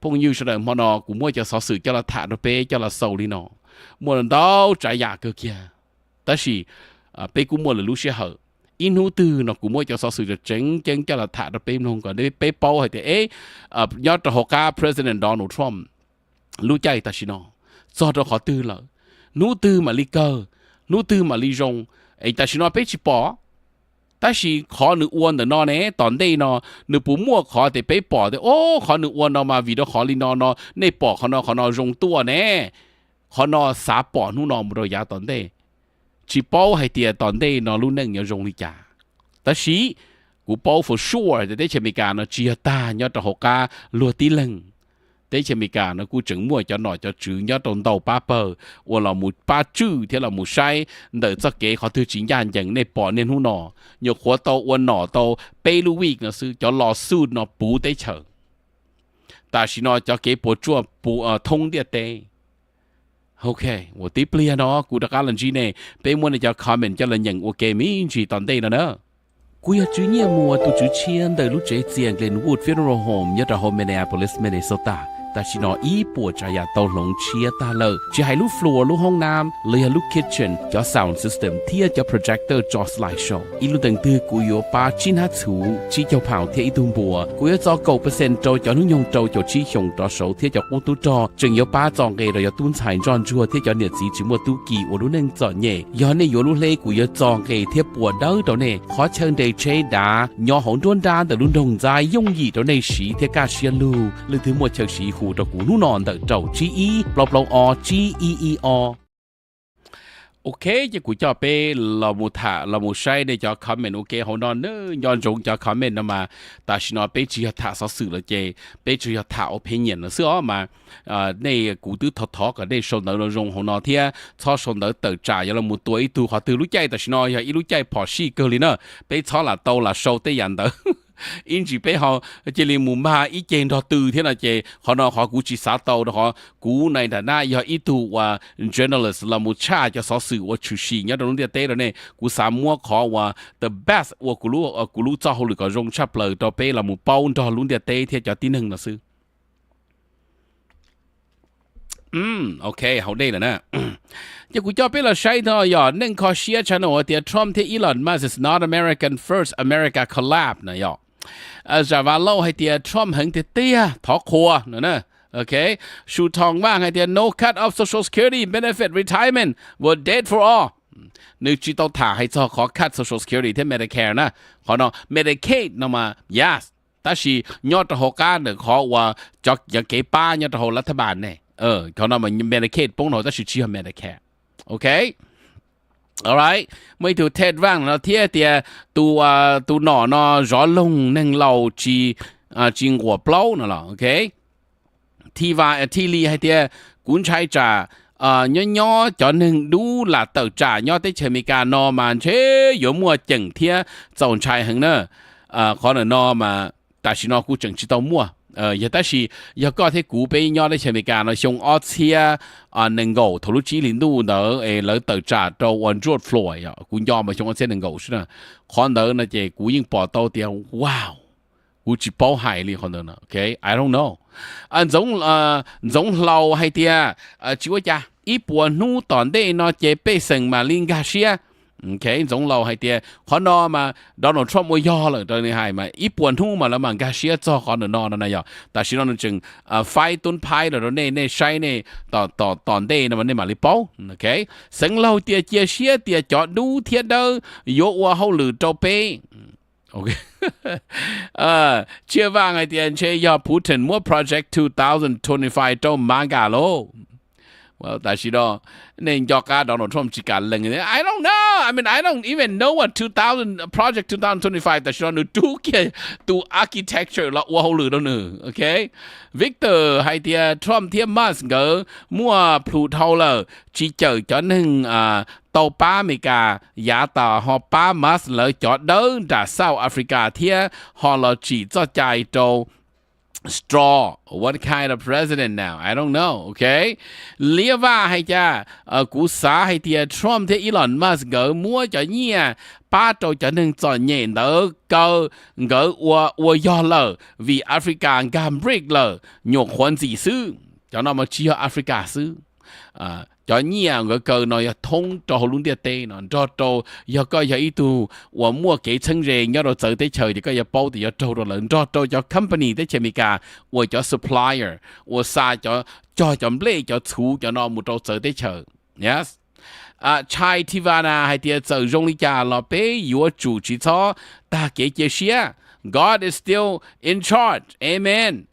phong như sau này mà nó cũng mua cho sở sự cho là thả nó bề cho là sầu đi nó mua lần đó trái giả cơ kia ta chỉ bề cũng mua là lúa xe hở in hữu tư nó cũng mua cho sở sự cho chén cho là thả nó bề không còn để bề bao hay thế nhớ trồng học ca President Donald Trump lúa chay ta xin nó do đó khó tư là nú tư mà ly cơ nú tư mà ly rong ấy ta xin nó bề chỉ bỏแต่สิขอหนึ่งอ้วนเดี๋ยวนอเนี่ยตอนนี้นอหนึ่งปุ่มมั่วขอแต่ไปปอแต่โอ้ขอหนึ่งอ้วนนอมาวิดีโอขอลีนอนอในปอเขานอรงตัวเนี่ยเขานอสาปอนู่นนอมรอยาตอนนี้ชิปเอาให้เตียตอนนี้นอรุ่นหนึ่งยังรงลีจ่าแต่สิกูปอ for sure แต่ได้เชมิกาเนาะจีตายอดตะหกาลัวตีลึงได้เชมิกาเนาะกูจึงมั่วจะหน่อยจะจืดยอดตนเตาป้าเปอร์ว่าเราหมุดป้าจื้อที่เราหมุดใช้เดี๋ยวจะเก๋เขาถือจิงยานอย่างในปอเนี่ยหูนอยกหัวโตอ้วนหน่อโตเปรูวิกนะซื้อจะรอสู้นอปูได้เฉิงแต่สินอจะเก๋ปวดจั่วปูทงเดียเตโอเคว่าตีเปลี่ยนเนาะกูตะการลันจีเน่เป็นมวนจะคอมเมนต์จะลันอย่างโอเคมีจีตอนเต้นะเนอะกูอยากจุเนี่ยมัวตัวจุเชียนเดรู้ใจเจียงเกลนวูดฟิลโรโฮมยอดโฮมเมเนอาโพลิสเมเนโซตาแต่ชินออีปวดใจอยากโตหลงเชียตาเลยจะให้ลูกฟลูลูกห้องน้ำเลยลูกคิทเช่นจะซาวด์ซิสเต็มเทียจะโปรเจคเตอร์จอสไลด์โชว์อีลูกตั้งตื้อกูอยากปาชินฮัตสูชี้เจ้าเผาเทียอีตุ้มบัวกูอยากจอ9%โจจะนุ่งยงโจจะชี้ชงต่อโชว์เทียจะกูตู้จอจึงอยากปาจองเกยเราอยากตุ้นชายจอนจัวเทียจะเหนียดสีจิมัวตู้กีว่าลูกนึงจอดเย่ย้อนในย้อนลูกเล่กูอยากจองเกยเทียปวดเด้อตัวเนี่ยขอเชิญเดชเชดาย้อนของด้วนดาแต่รุ่นดงใจย่งหยีตัวในสีเทียกาเชียลูหรือถึงมัวเชิงสีหูตัวกูนู่นนอนเจ้า GE เปล่าๆ GEER โอเคจะกูจะไปเราหมู่ถ่าเราหมู่ใช้ในจะคอมเมนต์โอเคเขานอนเนอะย้อนจงจะคอมเมนต์มาแต่ฉันไปจีฮัตถ่าสื่อละเจไปจีฮัตถ่าเอาเพลงเนี่ยนะเสื้อมาในกูตื้อทอกับในชนเราลงของนอเทียชอบชนเราเติร์จ่ายเราหมู่ตัวอีตัวเขาตื้อรู้ใจแต่ฉันอย่าอีรู้ใจพอชีเกลีเนอะไปชอบละโตละโชว์ได้ยันเตอ因此背後這裡門馬一見到對天啊，這可能佢估計殺到的佢估內的那要一度話 journalist 啦，冇差就所事我出現，有種啲嘢呢，估三摸佢話 the best 我估嚕做好嚟個用出嚟到背啦，冇包到種啲嘢貼就啲能啦事。OK 好啲啦呢。จะกูจะไปละใช้เนาะอย่านึ่งขอเชียร์ฉันว่าเดี๋ยว Trump ที่ Elon Musk is not American first America collapse นะย่อจะว่าเล่าให้เดี๋ยว Trump เห็นเตี้ยทอครัวนะ okay ชูทองว่างให้เดีย no cut of social security benefit retirement were dead for all นึกจีต้องถ่าให้จอขอ cut social security ที่ Medicare นะขอเนาะ Medicaid นะมา yes แต่ชียอดหกการเนี่ยขอว่าจะอย่าเก็บป้ายอดหกรัฐบาลเนี่ยเขาเนาะมัน Medicaid ป้องหน่อยแต่ชีชื่อ Medicare okay alright ไม่ถูกเทศว่างเราเที่ยเตียตัวหน่อเนาะร้อนลงนั่งเราจีหัวเปล่านั่นแหละโอเคที่ว่าที่ลีให้เตียกุนใช้จ่าย่อจอหนึ่งดูหลัดเต่าจ่าย่อได้เชมิการนอมันเชยอยู่มัวจังเทียจงชายหังเนขอเนนอมาแต่ชินอกูจังชิตอมัวอย่าแต่ชีอย่าก็ที่กูไปย่อได้เชมิการนอชงออเทียหนึ่งโกทะลุจีลินดูเนอแล้วเต่าจ่าตัววันจวดฟลอยกูย่อมาชงออเทียหนึ่งโกใช่ไหมขอเนอนะเจกูยิ่งปอดโตเตียวว้าวกูจีเป้าหายเลยคนเดินนะโอเค I don't know giống lâu hay tia chỉ có cha ít buồn nu tòn đây nó chế bê sừng mà liên gà xia ok giống lâu hay tia khó nó mà Donald Trump mới do rồi đây này hay mà ít buồn nu mà là mà gà xia cho khó nó này giờ ta chỉ nó chừng phai tuân phai rồi này này say này tòn đây nó mà này mà lấy bao ok sừng lâu tia chia xia tia chọn đủ thiệt đâu yếu qua hậu lử trâu bê ok เชื่อว่าไงเตียนเชื่อยอพูดถึงมั่ว project 2025ต้องมากาโลwell แต่ชิโดเนี่ยยอกาดอนทรอมจิการเล่นเนี่ย I don't know I mean I don't even know what 2000 project 2025แต่ชิโดนูดูเกี่ยตัว architecture ละว่าเขาหรือตัวหนึ่งโอเควิกเตอร์ไฮเทียทรอมเทียมัสเกอมั่วพลูเท่าเลยจีเจอจอหนึ่งtàu ba Mỹ cả giá tàu họ ba mas lợi cho đỡ đã South Africa thia họ là chỉ cho chạy trâu straw what kind of president now I don't know okay lia va hay cha cú xã hay thia Trump thia Elon Musk gỡ mua cho nhia ba trâu cho nên cho nhẹ đỡ cơ gỡ ua do lờ vì Africa gam break lờ nhục hoàn gì sư cho nó mà chỉ ở Africa sư cho nhiều người cơ nói thông cho họ luôn địa tê nó cho giờ coi giờ ít tu và mua cái chân rề nhớ rồi tới chơi thì coi giờ bao thì giờ rồi lớn cho company tới chơi Mika và cho supplier và xa cho play cho chủ cho nó một tới chơi yes chai Tivana hay tiệt giờ rong lý gia là bé yếu chủ chỉ cho ta cái xia God is still in charge amen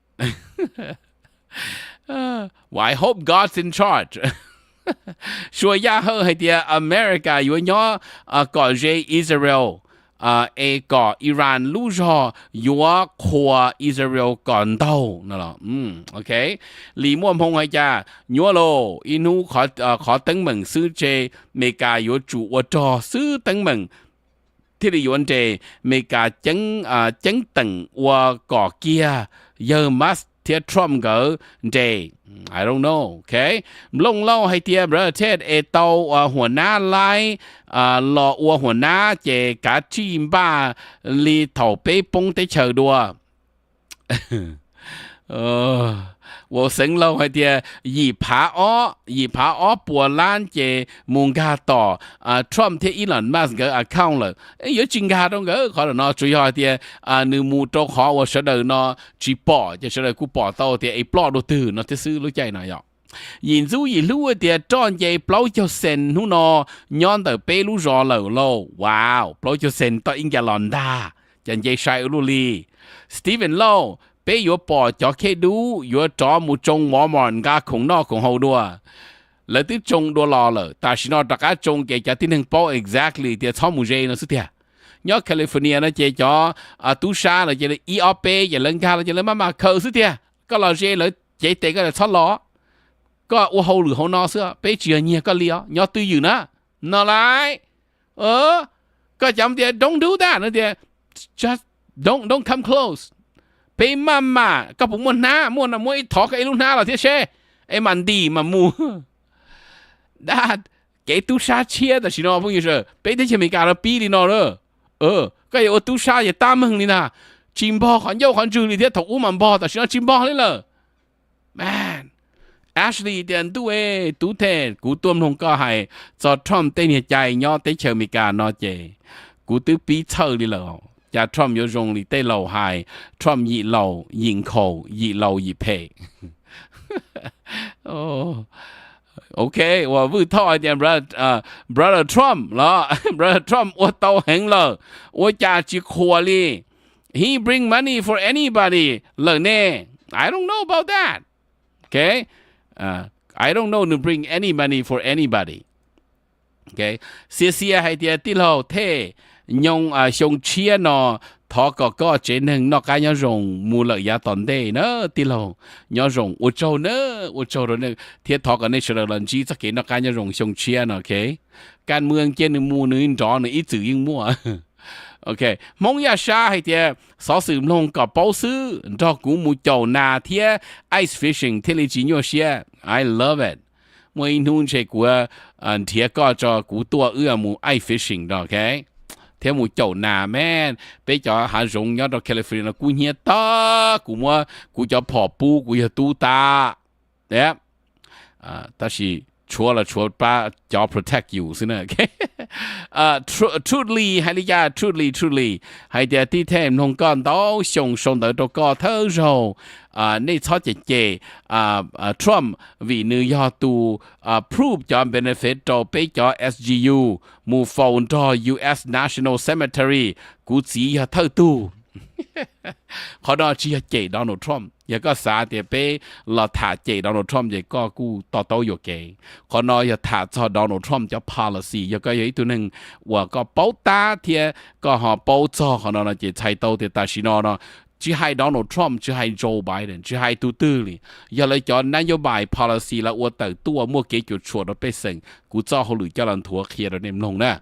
well, I hope God's in charge ช่วยยาเฮอให้เดียอเมริกาอยู่ย่อก่อเจอิสราเอลก่ออิหร่านลู่จออยู่ขวาอิสราเอลก่อนเต้านั่นแหละโอเคลีม่วงพงให้จ้ายัวโลอินูขอตั้งมึงซื้อเจเมกาอยู่จูวจอซื้อตั้งมึงที่ได้อยู่อันเจเมกาจังตึงว่าก่อเกียเยอมัสเทียทรัมเกอเจI don't know โอเคลงเล่าให้เทียบประเทศโตหัวหน้าไล่หล่อหัวหน้าเจกาจีมบ้าลีเถาเป้ปงได้เชิญดัว我醒路係啲二爬我波蘭嘅門家多Trump 啲Elon Musk 嘅 account 啦，有專家當嘅可能呢最後啲你冇做好我說到呢直播就說到กู播到啲一 plot 都ตื่นที่ซื้อรู้ใจนะยยินรู้ยิ่งรู้啲จอนใหญ่เปล่าจะเซ็นหูนย้อนแต่เปรู้รอเหล่าโลว้าวเปล่าจะเซ็นต่ออิงจะลอนดาจันใหญ่ใช้อุลุลีสตีเวนโลเป้ยัวปอจอเคดูยัวจอมูจงหมอมอนกาคงนอกของเฮาดัวแล้วที่จงดัวรอเลยแต่ชินอตะกาจงเกจะที่หนึ่งปอ exactly เดียวชอบมูเจนะสุดเดียยอแคลิฟอร์เนียนะเจจอตูชาเลยเจเลยอีออเป้อย่าเล่นกาเลยเจเลยมาเคอสุดเดียก็เราเจเลยเจเตก็เลยชอบล้อก็ว่าเฮาหรือเฮานอเสื้อเป้เจียเนี่ยก็เลี้ยยอตื้ออยู่นะนอไรก็จำเดีย don't do that นะเดีย just don't come closeไปมาก็ผมมัวหน้ามัวนะมัวไอ้ถอกไอ้ลูกหน้าเราเที่ยเช่ไอ้มันดีมามูได้เกตุชาเชียแต่สิน้องพวกนี้เช่ไปที่เชมิการเราปีนี่นอเลยก็อย่าตุชาอย่าตามมึงนี่นะจิมบอขันเย้าขันจูนี่เที่ยถกอุ้มมันบอแต่สิน้องจิมบอเลยเลยแมนแอชลีย์เดียนตู้ตู้เทกูตัวมันก็ให้จอทรัมป์เต้นใจย่อเต้เชมิการนอเจกูตื้อปีเชอร์นี่เลยจะทรัมป์有用力對老害，ทรัมป์熱流認口，熱流熱皮。哦，OK， 我不讨厌 brother Trump 了，brother Trump 我都很了，我家去扩哩，he bring money for anybody 了呢 ，I don't know about that，OK， I don't know to bring any money for anybody，OK， 谢谢喺啲啲路睇用上錢咯。thọ có trên hình nó cái nhau rồng mù lợi giá toàn đề nữa tí lâu nhau rồng ô châu rồi nữa thiết thọ cái này sẽ là lần chi chắc cái nó cái nhau rồng sông chia nó ok can mương trên mù nữa rõ nữa ít chữ yên mua ok mong ya sa hay tiệt sở sử long có bảo sư cho cú mù châu na tiệt ice fishing thiết lý chỉ nhau xe I love it mỗi nôn chơi của tiệt có cho cú tua mù ice fishing đó ok theo một chỗ nào men bây giờ họ dùng nhau đó California cú nhẹ ta cú mua cú cho跑步cú要督ta đấy但是除了把叫 protect you 是呢 OK truly 还是呀 truly 还得啲聽同講到上到到個頭上呢錯嘅Trump vì New York to prove 咗 benefit 到俾咗 SGU move phone 到 US National Cemetery 估只要偷渡เขาดอจีเจดอนทรัมป์ยังก็สาเดียเป้เราถ่าเจดอนทรัมป์ยังก็กูต่อโต้อยู่เกเขานอยถ่าจอดอนทรัมป์จะ policy ยังก็ยังอีกตัวหนึ่งว่าก็เป้าตาเทียก็หอเป้าจอเขานอจะใช้โต้เดียตาชินอน只係 Donald Trump 只係 Joe Biden 只係嘟嘟哩又嚟咗นโยบาย policy 啦ว่าแต่ตัวมั่วเกี่ยวชัวร์เราไปสิ่งกูเจ้าเขาหรือจะลันทัวเคลียร์เราเนมลงนะ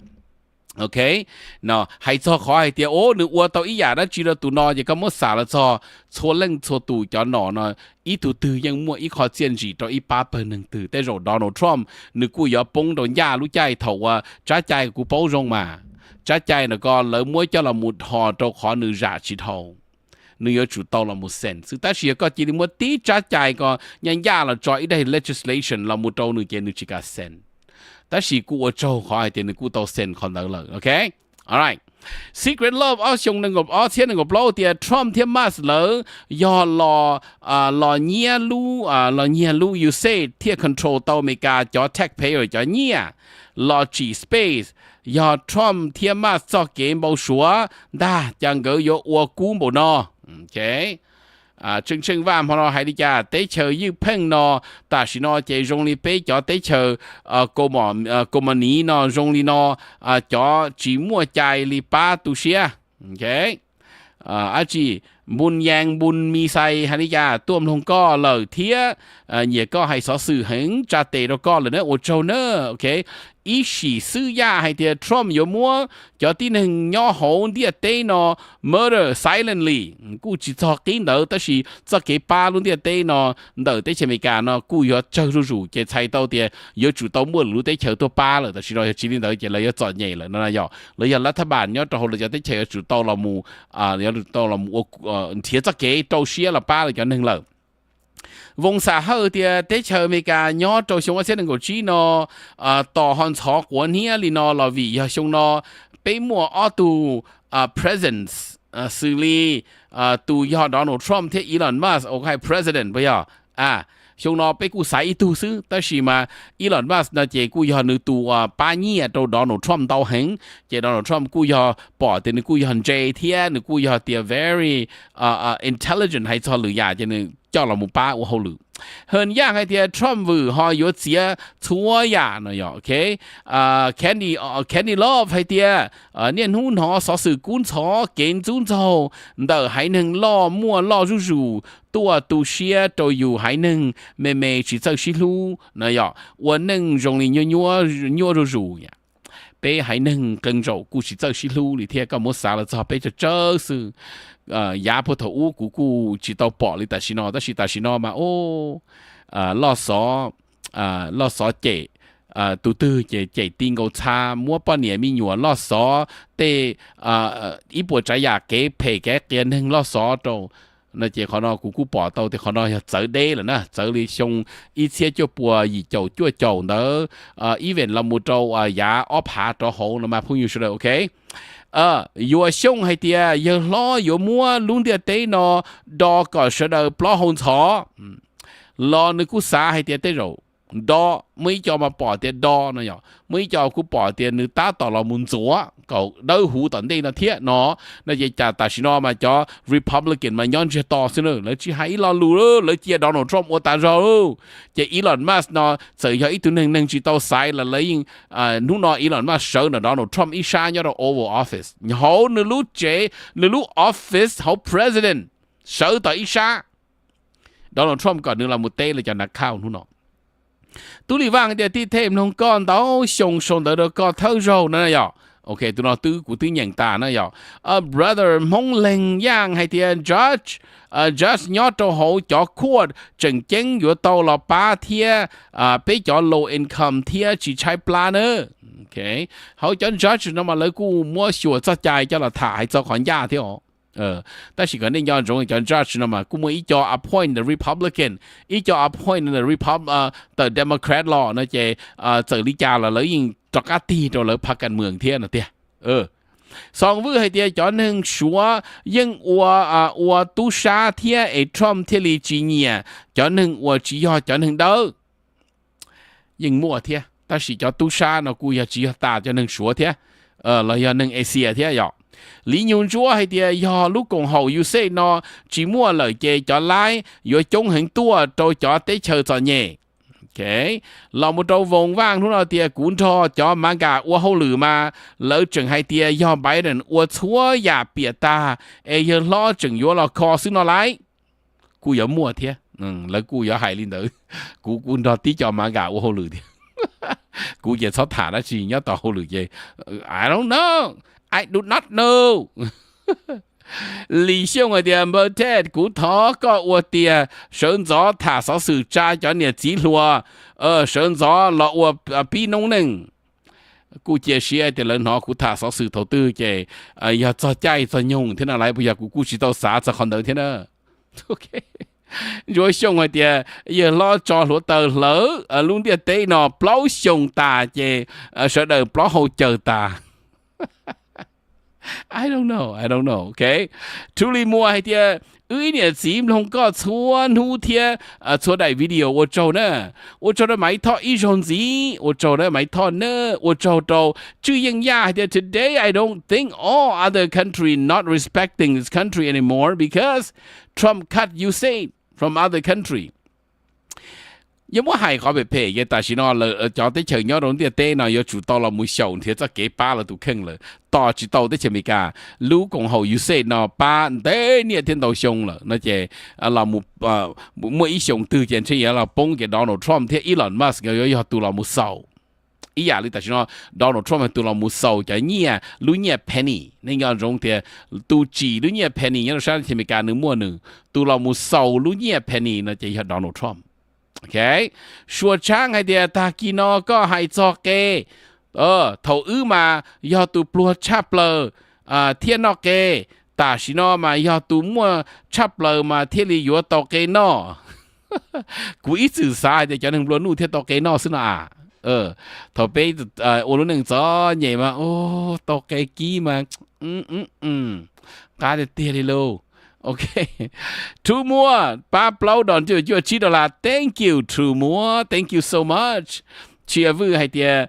OK， 那还做好一点哦。你我到一样的知道读呢，也个么啥了做错冷错读叫孬呢？一读读ยังมั่ว一考建议到100%读，但是 Donald Trump 你กู要崩到亚路ใจ頭揸ใจกู包容嘛，揸ใจ那個老มั่ว叫เราหมุดหอ到ขอ你ราชิ頭。你要主導了冇 sense， 但是個只你冇啲揸ใจ個人亞了做一啲 legislation เรา冇到你嘅你只個 sense。但是กู做好一點的กู到先看到了 ，OK， alright。Secret love 上能夠先能夠撈啲 Trump 啲 mas 了，要攞嘢路要 say 啲 control 到美國咗 taxpayer 咗嘢，攞 G space 要 Trump 啲 mas 做嘅冇說，但ยัง個有我估冇喏 ，OK。正話可能係啲家得chờ要拼咯，但是呢就容易俾咗得chờ個麼年咯，容易咯咗只摸ใจ哩巴都些 ，OK， อาจีบุญยังบุญมีใส่係啲家ตัวมลงก็เลยเทีย也ก็ให้สอสื่อหึงจะเตะแล้วก็เลยเนี่ยโอโจเนอร์ OK。อีสีซื้อยาให้เดียทรัมป์อยู่มัวจะที่หนึ่งย่อหงเดียเตนอ murder silently กูจิตกินเดอแต่是จะเก็บปลาลุนเดียเตนอเดอแต่เชมิกาเนาะกู要เจอรู้เก็บใช้ตัวเดีย要主動摸路ได้เจอตัวปลาเลยแต่是เราจะจีนเดอจะเลย要做嘢เลยนั่นแหละเรา要รัฐบาล要ตัวเราจะได้เจอ主動เรามู要到เรามูเทียจะเก็บตัวเสียละปลาเลยจะหนึ่งเลยวงศาเขาเดียได้เชิญเมกาย้อนตัวชงว่าเส้นหนึ่งกูจีนอต่อหันชอกวันนี้ลีนอลาวีชงนอไปมัวอ้อตูpresence สื่อลีตูยอดโดนัลด์ทรัมป์ที่อีลอนมัสโอเค president ไปชงนอไปกูใส่ตูซื้อแต่สิมาอีลอนมัสนะเจกูยอนึตัวป้าเนี่ยตัวโดนัลด์ทรัมป์ตัวเฮงเจโดนัลด์ทรัมป์กูยอปอดแต่นึกูยอเจเทียนึกูยอเตีย very intelligent ให้ชอหรือยาเจนึ叫了木巴我后路，很样还点 Trump 哈有些错呀那样 ，OK Candy Love 还点念hun 哈所是观察跟遵守，的还能老摸老入多都些都有还能妹妹去走西路那样，我能容易扭入呀。俾喺能跟住故事走西路你聽咁冇啥了之後俾就走是也不頭烏姑姑知道搏你但是呢嘛攞所嘅တူတူ嘅電個差摸半年咪有攞所的一部仔也幾皮嘅嘅能攞所到那這可能姑姑報道的可能要走啲了呢，走嚟上一切就播而做呢even เรา冇做也安排咗好啦嘛，朋友說啦 ，OK， 有上係啲有攞有摸攏啲地呢，多個說到不好錯， lo nữa cú xá hay tiền tới rồi đó mấy cho mà bỏ tiền đó nó nhở mấy cho cú bỏ tiền nữa ta tỏ là muốn chúa cậu đâu hú tận đây là thiết nó chỉ trả ta chỉ nó mà cho Republican mà nhon chưa to xin nữa lấy chỉ hay lo lù đó lấy chỉ Donald Trump ở ta rồi chỉ Elon Musk nó sợ cho ít tuổi nâng chỉ tao sai là lấy lúc nó Elon Musk sợ là Donald Trump ít sai nhớ là Oval Office hậu nữa lúc chế nữa lúc office hậu president sợ tại ít sai Donald Trump còn nữa là một tên là cho nạc khao lúc nó tú lì vang thì tí thêm không con đó xong xong đó có thâu rồi nữa nhở ok tụi nó tư của tư nhận ta nữa nhở brother mong lệnh yang hay thì judge nhớ cho hậu cho court chứng chứng của tàu là ba thia bây cho low income thia chỉ trái plan nữa ok hậu cho judge nó mà lấy cú mua sửa cho chạy cho là thả hay cho khoản giá thế hả但是肯定要容易讲 judge 那么，故意叫 appoint the Republican， 一叫 appoint the Democrat law 那些这里家了，因作家地就来拍กันเมืองเทียนะเทียสองวิธีเดียจอหนึ่งชัวยังว่าตุชาเทียไอทรัมป์เทียลีจีเนียจอหนึ่งว่าจียอจอหนึ่งเด้อยังมั่วเทีย但是叫ตุชาเนาะกูอยากจีตาจอหนึ่งชัวเทียเราอยากหนึ่งเอเชียเทียยอlý nhung chúa hay thì do lúc còn hậu USAID nó chỉ mua lời kê cho lái rồi chống hình tua rồi cho tới chờ cho nhẹ ok là một trâu vòng vang lúc nào thì cũng cho mang cả ua hậu lử mà lỡ chừng hay thì do Biden ua chúa ya bịa ta giờ lo chừng vô là kho xứ nó lái cú giờ mua thế lỡ cú giờ hại lên tử cú cũng cho tí cho mang cả ua hậu lử thì cú giờ sót thả nó chỉ nhớ tao hậu lử gì I don't know I do not know. 理想嘅啲冇聽，古頭個我啲上咗他所事揸咗你指路，上咗落我邊農人，古這些啲人嗬，古他所事投資嘅，要做債做用，聽下來不要古知道啥就看到聽啦。OK。rồi xong rồi thì giờ lo cho lúa tờ lỡ luôn đi tới nó plau xong ta chứ sợ đời plau hậu chờ ta I don't know okay 处理mua hay thì nè chỉ không có chuan hú thiê chuan đại video 我做呢我做的买套一种子我做的买套呢我做到最应呀hay thì today I don't think all other country not respecting this country anymore because Trump cut USAID from other country 因為係我被批嘅，但是呢，就啲長友同啲爹呢，要做到了冇上條，即幾巴了都傾了，到知道啲前面㗎，如果後要說呢，巴爹呢天到上了，那就เรา冇一上對件出嘢啦，幫嘅 Donald Trump ที่ Elon Musk 要到了冇收。อีอย่างนี้แต่ฉันว่า Donald Trump ตัวเรา冇收就เนี่ยรู้เนี่ย penny นี่ก็ตรงที่ตัวจีรู้เนี่ย penny ยังเราใช้ที่อเมริกาหนึ่งมั่วหนึ่งตัวเรา冇收รู้เนี่ย penny นะจะ係 Donald Trump OK ชัวช่างให้เดียตากินอก็ให้จอกเกเท่ามาย่อตัวปลัวชับเลยเทียนอเกตาชินอมาย่อตัวมัวชับเลยมาเทียรีอยู่ตอกเกนอกูอีสื่อสารเดี๋ยวจะหนึ่งปลัวนู่เทียตอกเกนอซึ่งเท่าไปโอ้รู้หนึ่งจอใหญ่มาโอ้ตอกเกกี้มาการเตียรีโลOkay, two more. Pa plau don cho chi $. Thank you, two more. Thank you so much. Chia vui hay tia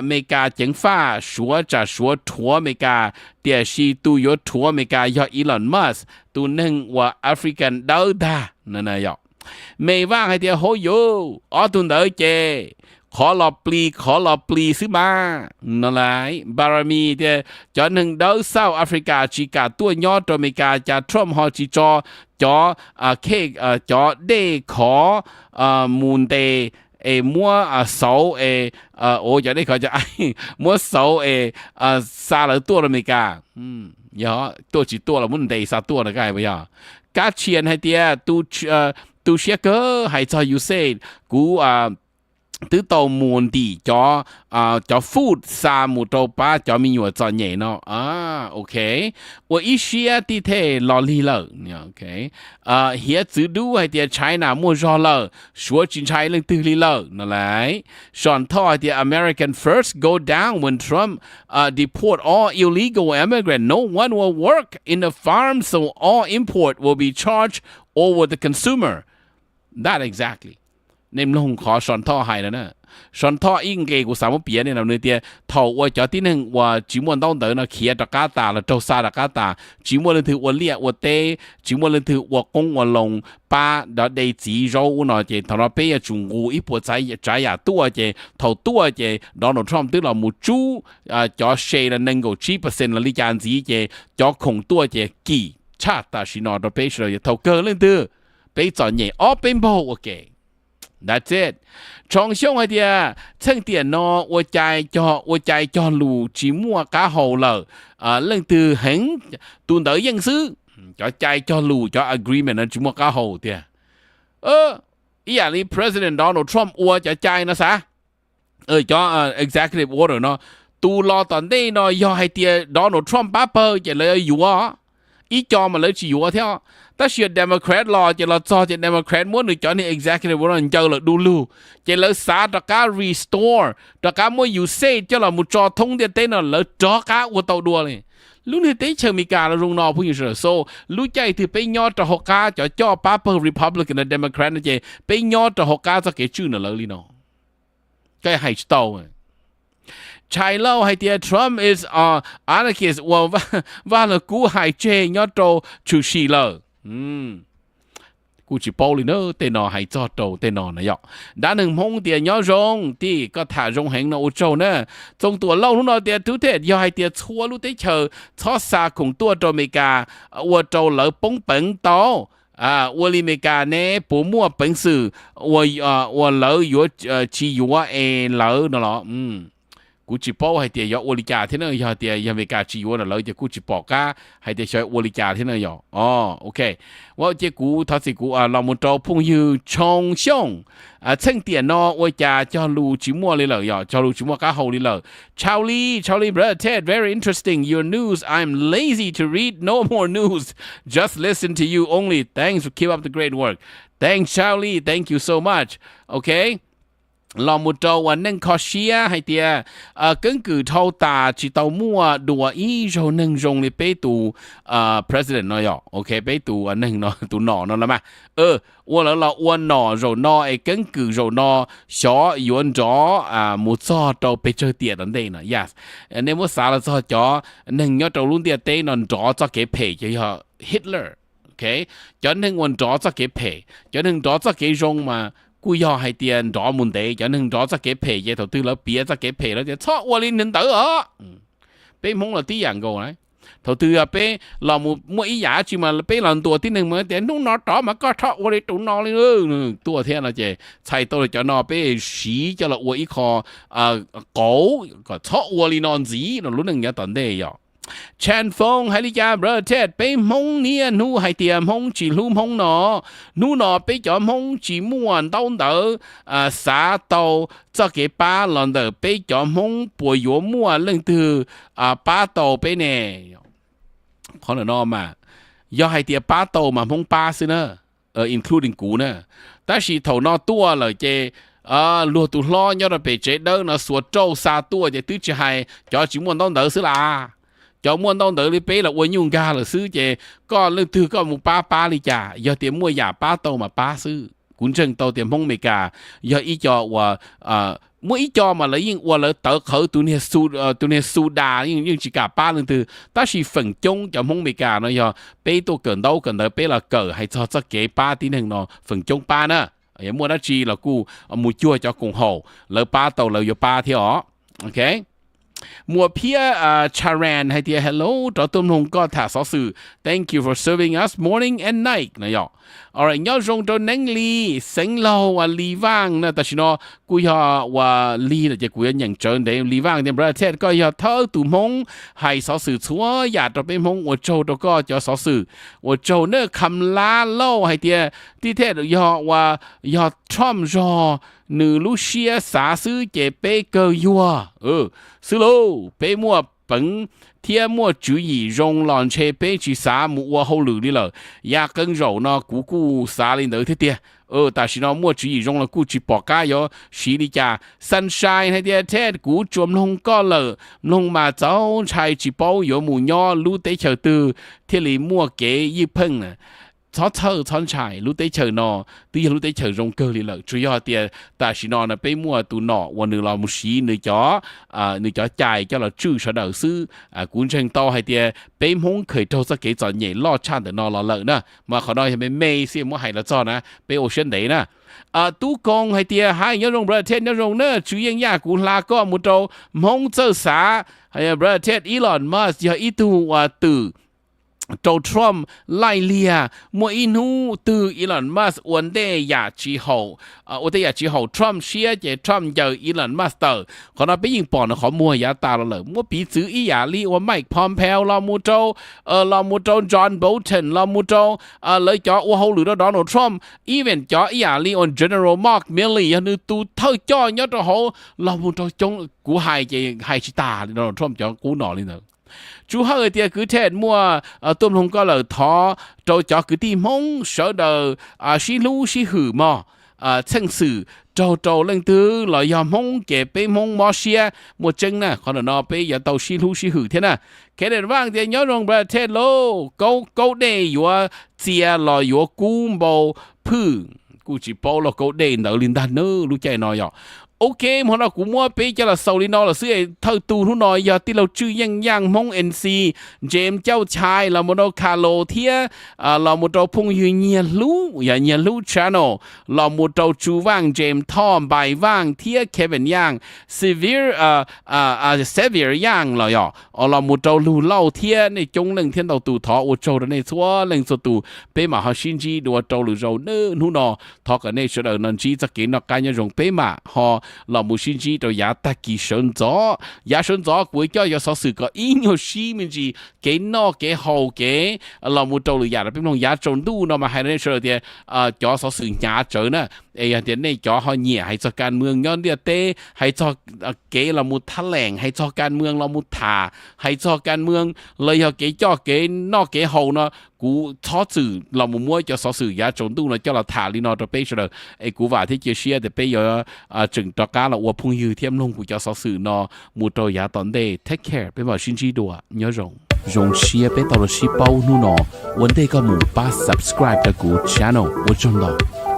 Mekas chẳng pha sủa trả sủa thua Mekas tia si tu yo thua Mekas yo Elon Musk tu nâng wa African đâu ta nè yo. Mày vang hay tia hô yo ở tuần đợi chê. ขอรอปลีซื้อมานั่นแหละบารมีเดียจอหนึ่งดาวเซาแอฟริกาจีกาตัวยอดอเมริกาจะทรัมป์ฮอจีจอเคจอเดขอมูนเดมัวเสาโอ้ยได้เขาจะมัวเสาซาเลยตัวอเมริกายอตัวจีตัวละมุนเดซาตัวนะกันไปยากาเชียนให้เดียตูเชียเกอร์ให้จอยูเซนกูtừ tàu muôn đi cho food sa một tàu ba cho mình nhiều cho nhẹ nó ok 我一些地铁老离了 ok here 只ดูให้เดีย China มั่วรอ了说จริงใช้เรื่องตื่นลี了นั่นแหละส่วนท่อเดีย American first go down when Trump deport all illegal immigrant no one will work in the farm so all import will be charged over the consumer that exactly nên lông khó sòn thọ hay nữa sòn thọ yên cái của sáu bia này là nơi tiệt thầuว่าจะที่หนึ่งว่าจิมวนต้องเดินนะเขียดกาตาแล้วเจ้าซาดกาตาจิมวนเลยถือว่าเลี้ยว่าเตจิมวนเลยถือว่ากงว่าลงป้าเดี๋ยวได้จีโร่หน่อยเจทเราไปจุงกูอีปวดใจอยากตัวเจเท่าตัวเจโดนัลด์ทรัมป์ที่เรามูจูจะเชยละ1.7%ละลิจานจีเจจะคงตัวเจกี่ชาติชินอดไปเฉยเท่าเกินเลยถือไปจอดเนี่ยอ๋อเป็นโบโอเคThat's it ช่องไอเดียเช่นเตียนนอวัวใจจอลูจีมัวกาโฮเลยเรื่องตือเห็นตุนเต๋อยังซื้อจะใจจอลูจะ agreement นะจีมัวกาโฮเตียอีอย่างนี้ President Donald Trump วัวจะใจนะซะจะexecutive order เนาะตูรอตอนนี้เนาะยอให้เตีย Donald Trump ป้าเปอร์จะเลยอยู่อ่ะอีจอมาเลยจีอยู่อ่ะเท่าถ้าเชื่อ Democrat รอจะเราจอจะ Democrat ม้วนหรือจอนี่ executive ว่าเราเจอเลยดูลูจะเลยสาตะการ restore ตะการม้วนอยู่เซ่จะเรามุจอทงเดียเต้นเลยจอก้าวัวตัวดัวเลยลูกนี่เต้เชื่อมีการลงนอผู้หญิงเสือโซ่ลูกใจถือไปยอดจะหกก้าจะจ่อป้าเปิด Republican และ Democrat นะเจไปยอดจะหกก้าจะเกิดชื่อน่ะเลยลีโน่ก็ให้โตชายเล่าให้เดีย Trump is anarchist ว่าเลยกูให้เจยอดโตชูชีเลยกูจะบอกเลยเนอะแต่นอให้จอดโตแต่นอนะยอกด้านหนึ่งมงเดียย้อนรงที่ก็ถ่ายรงแห่งนออุโจเนอะจงตัวเล่าลูกนอเดียทุเทศย่อให้เดียชัวลูกได้เชอชอสาของตัวโตอเมริกาวัวโจเหลือปงเปิงโตวัวลิเมริกาเนี่ยปูมั่วเปิงสื่อวัวเหลืออยู่ชีอยู่ว่าเหลือนั่นหรอกูจะบอกให้เดียยอวลิกาที่นั่นยอเดียยังไม่กล้าจีวนะเลยจะกูจะบอกก้าให้เดียใช้วลิกาที่นั่นยอโอเคว่าเจ้ากูทัศน์กูเรามุดพุ่งยืนชงช่องเช่นเตียนอว่าจะรู้จิมัวเลยเลยยอจะรู้จิมัวก้าหูเลยเลยCharlie brother Ted very interesting your news I'm lazy to read no more news just listen to you only thanks for keep up the great work thanks Charlie thank you so much okayลอมุดวันนึงคอเชียให้เตียก็คือเท่าตาจิตเอามัวดัวอีโจนึงจงเลยไปตูpresident น้อยโอเคไปตูอันนึงเนาะตูหนอนั่นละมั้ยว่าแล้วเราอ้วนหนอโจนอไอ้ก็คือโจนอชอยวนจอมุดซอโตไปเจอเตียนั่นเองนะ yes อันนี้มุดสารซอจอนึงยอดโจรุ่นเตียเต้นอนจอจะเก็บเพย์จะHitler โอเคจนนึงวันจอจะเก็บเพย์จนนึงจอจะเก็บจงมากูยอให้เตียนจอมุนเดย์จะหนึ่งจอจะเก็บเพย์頭對了別จะเก็บเพย์แล้วจะชอบว่าลิ้นถึงเต๋อไปมองเราที่อย่างกูนะ頭對啊ไปเรามัวอีหยาจิมาไปหลังตัวที่หนึ่งมาแต่นุ่งนอต่อมาก็ชอบว่าลิ้นตุ่นนอเลยตัวเทียนเราจะใช้ตัวจะนอไปสีจะเราว่าอีคอ狗ก็ชอบว่าลิ้นนอนสีเราลุ้นหนึ่งอย่างตอนเดียวแชนฟงให้ลิจาเบอร์เทดไปมงเนี่ยนู่ให้เตียมงจีลุ่มงหนอนู่นอไปจอมงจีม่วนต้นเตอสาโตจะเก็บป้าหลังเตอไปจอมงป่วยยัวม่วนเรื่องตือป้าโตไปเนี่ยพอหนอมาย่อให้เตียป้าโตมามงป้าซิเนอincluding กูเนอแต่ชีเท่านอตัวเลยเจลัวตุล้อยอดไปเจเดินนะสวดโจซาตัวจะตื้อจะให้จอจีม่วนต้นเตอซิล่ะcho muốn đông đỡ đi bé là quân nhung ga là xứ chè con lương thư có một ba đi chả giờ tiệm mua giả ba tàu mà ba xứ cũng chân tàu tiệm phong mày cả giờ ý cho và mỗi ý cho mà lấy những là tờ khởi tụi này su đà nhưng chỉ cả ba lương thư ta chỉ phần chung cho phong mày cả nó giờ bé tôi cần đâu cần đỡ bé là cờ hay cho cái ba tí nên nó phần chung ba nữa giờ mua đó chi là cu mua chua cho cùng hồ lỡ ba tàu lỡ giờ ba theo okมัวเพียชารันให้เดีย hello จอตุ่มลงก็ถ่ายสอสื่อ thank you for serving us morning and night นะยอ alright ยอจงจนนังลีเซ็งเราว่าลีว่างนะแต่ชิโนกูยอว่าลีแต่จะกูยังอย่างเจอเดี๋ยวลีว่างเดี๋ยวประเทศก็ยอเท่าตุ่มงให้สอสื่อชัวอยากจะเป็นมงว่าโจตัวก็จะสอสื่อว่าโจเนอคำลาเล่าให้เดียที่เทศยอว่ายอทรัมป์ยอnữ lu xia xả sư chế bê cơ yua sư lô bê mua bẩn thiên mua chủ ý rong lòn chế bê chỉ xả mua hậu lử đi lờ ya cân rầu nó cú xả lên đỡ thế tia ta chỉ nó mua chủ ý rong là cú chỉ bỏ cá yo xí đi cha sunshine hay tia thế cú chôm lông có lờ lông mà cháu trai chỉ bao yo mù nho lu tế chờ từ thế li mua kế y phăng nè chó chờ chọn chạy lúc tới chờ nó tuy lúc tới chờ rong cơ liền lợi chủ yếu thì ta chỉ nó là bây mua tụ nọ và nửa là một xí nửa chó chạy cho là chữ sở đầu sư cuốn tranh to hay thì bây muốn khởi đầu ra cái chọn nhảy lo chăn để nó là lợi nè mà họ nói thì mê xem mua hay là cho nè bây ocean đấy nè tú công hay thì hai nhớ rong bờ thiên nhớ rong nữa chủ yếu nhà cũng là có một trâu mong chơi xả hay bờ thiên Elon Musk giờ ít tu từ Châu Trump lại lia mỗi inu từ Elon Musk vấn đề giả chỉ hậu Trump xia chế Trump giờ Elon Musk tờ còn nó bây giờ bỏ nó khó mua giá ta là mua bí chữ ý giả li và Mike Pompeo lo mua châu John Bolton lo mua châu lấy cho hậu lửa đó Donald Trump even cho ý giả li on General Mark Milley như tu thơ cho nhớ cho hậu lo mua châu chống của hai chỉ ta Donald Trump cho cú nọ lên rồi chú hơi thì cứ thế mua tôm hồng có lời thọ rồi cho cứ tìm mong sợ đời xí lú xí hử mò chân sử trâu lên từ là do mong kể bé mong mò xia một chân nè còn nó bé giờ tàu xí lú xí hử thế nè cái này vang thì nhớ rằng bà thế lô câu đây vừa chia là vừa cú bầu phư cú chỉ bao là câu đây nở linh đàn nữa lúc chạy nói ok mà nó cũng mua bé cho là sau đi nó là xưa thâu tu thu nói giờ tí lâu chữ yang mong NC James cháu trai là một đầu cà lô thia là một đầu phong yu nhiệt lú channel là một đầu chú vang James Tom bài vang thia Kevin Yang Xavier Yang là một đầu lù lâu thia này chống lần thiên đầu tù thọ một đầu đó này xóa lần số tù bé mà họ xin chi đồ đầu lù dầu nơ nu nọ thọ cái này sẽ đợi nên chỉ cho kiến nó cái nhau rồng bé mà họ là một sinh chi đầu giá ta kỳ sơn gió cuối cho sở sự có ý nhiều xí mình gì cái nó cái hậu cái là một đầu giá là bên trong giá trồng đu nó mà hay nên sợ thì cho sở sự nhà trở nè ấy thì này cho họ nhẹ hay choการเมืองย้อนเดียเต้ให้cho cái là mộtแถลงให้choการเมืองเราmột thảให้choการเมืองเลยhọ cái cho cái nó cái hậu nó cú thọ sự là một mua cho sở sự giá trồng đu nó cho là thả đi nó cho bây giờ ấy cú vào thì chia sẻ thì bây giờ chừng cho cá là uổng phong yêu thêm luôn của cho sở sự nó một trò giá tận đây take care bây giờ xin chỉ đùa nhớ rồng share bây giờ là ship bao nu nó vấn đề có một ba subscribe 的 của channel 我中了。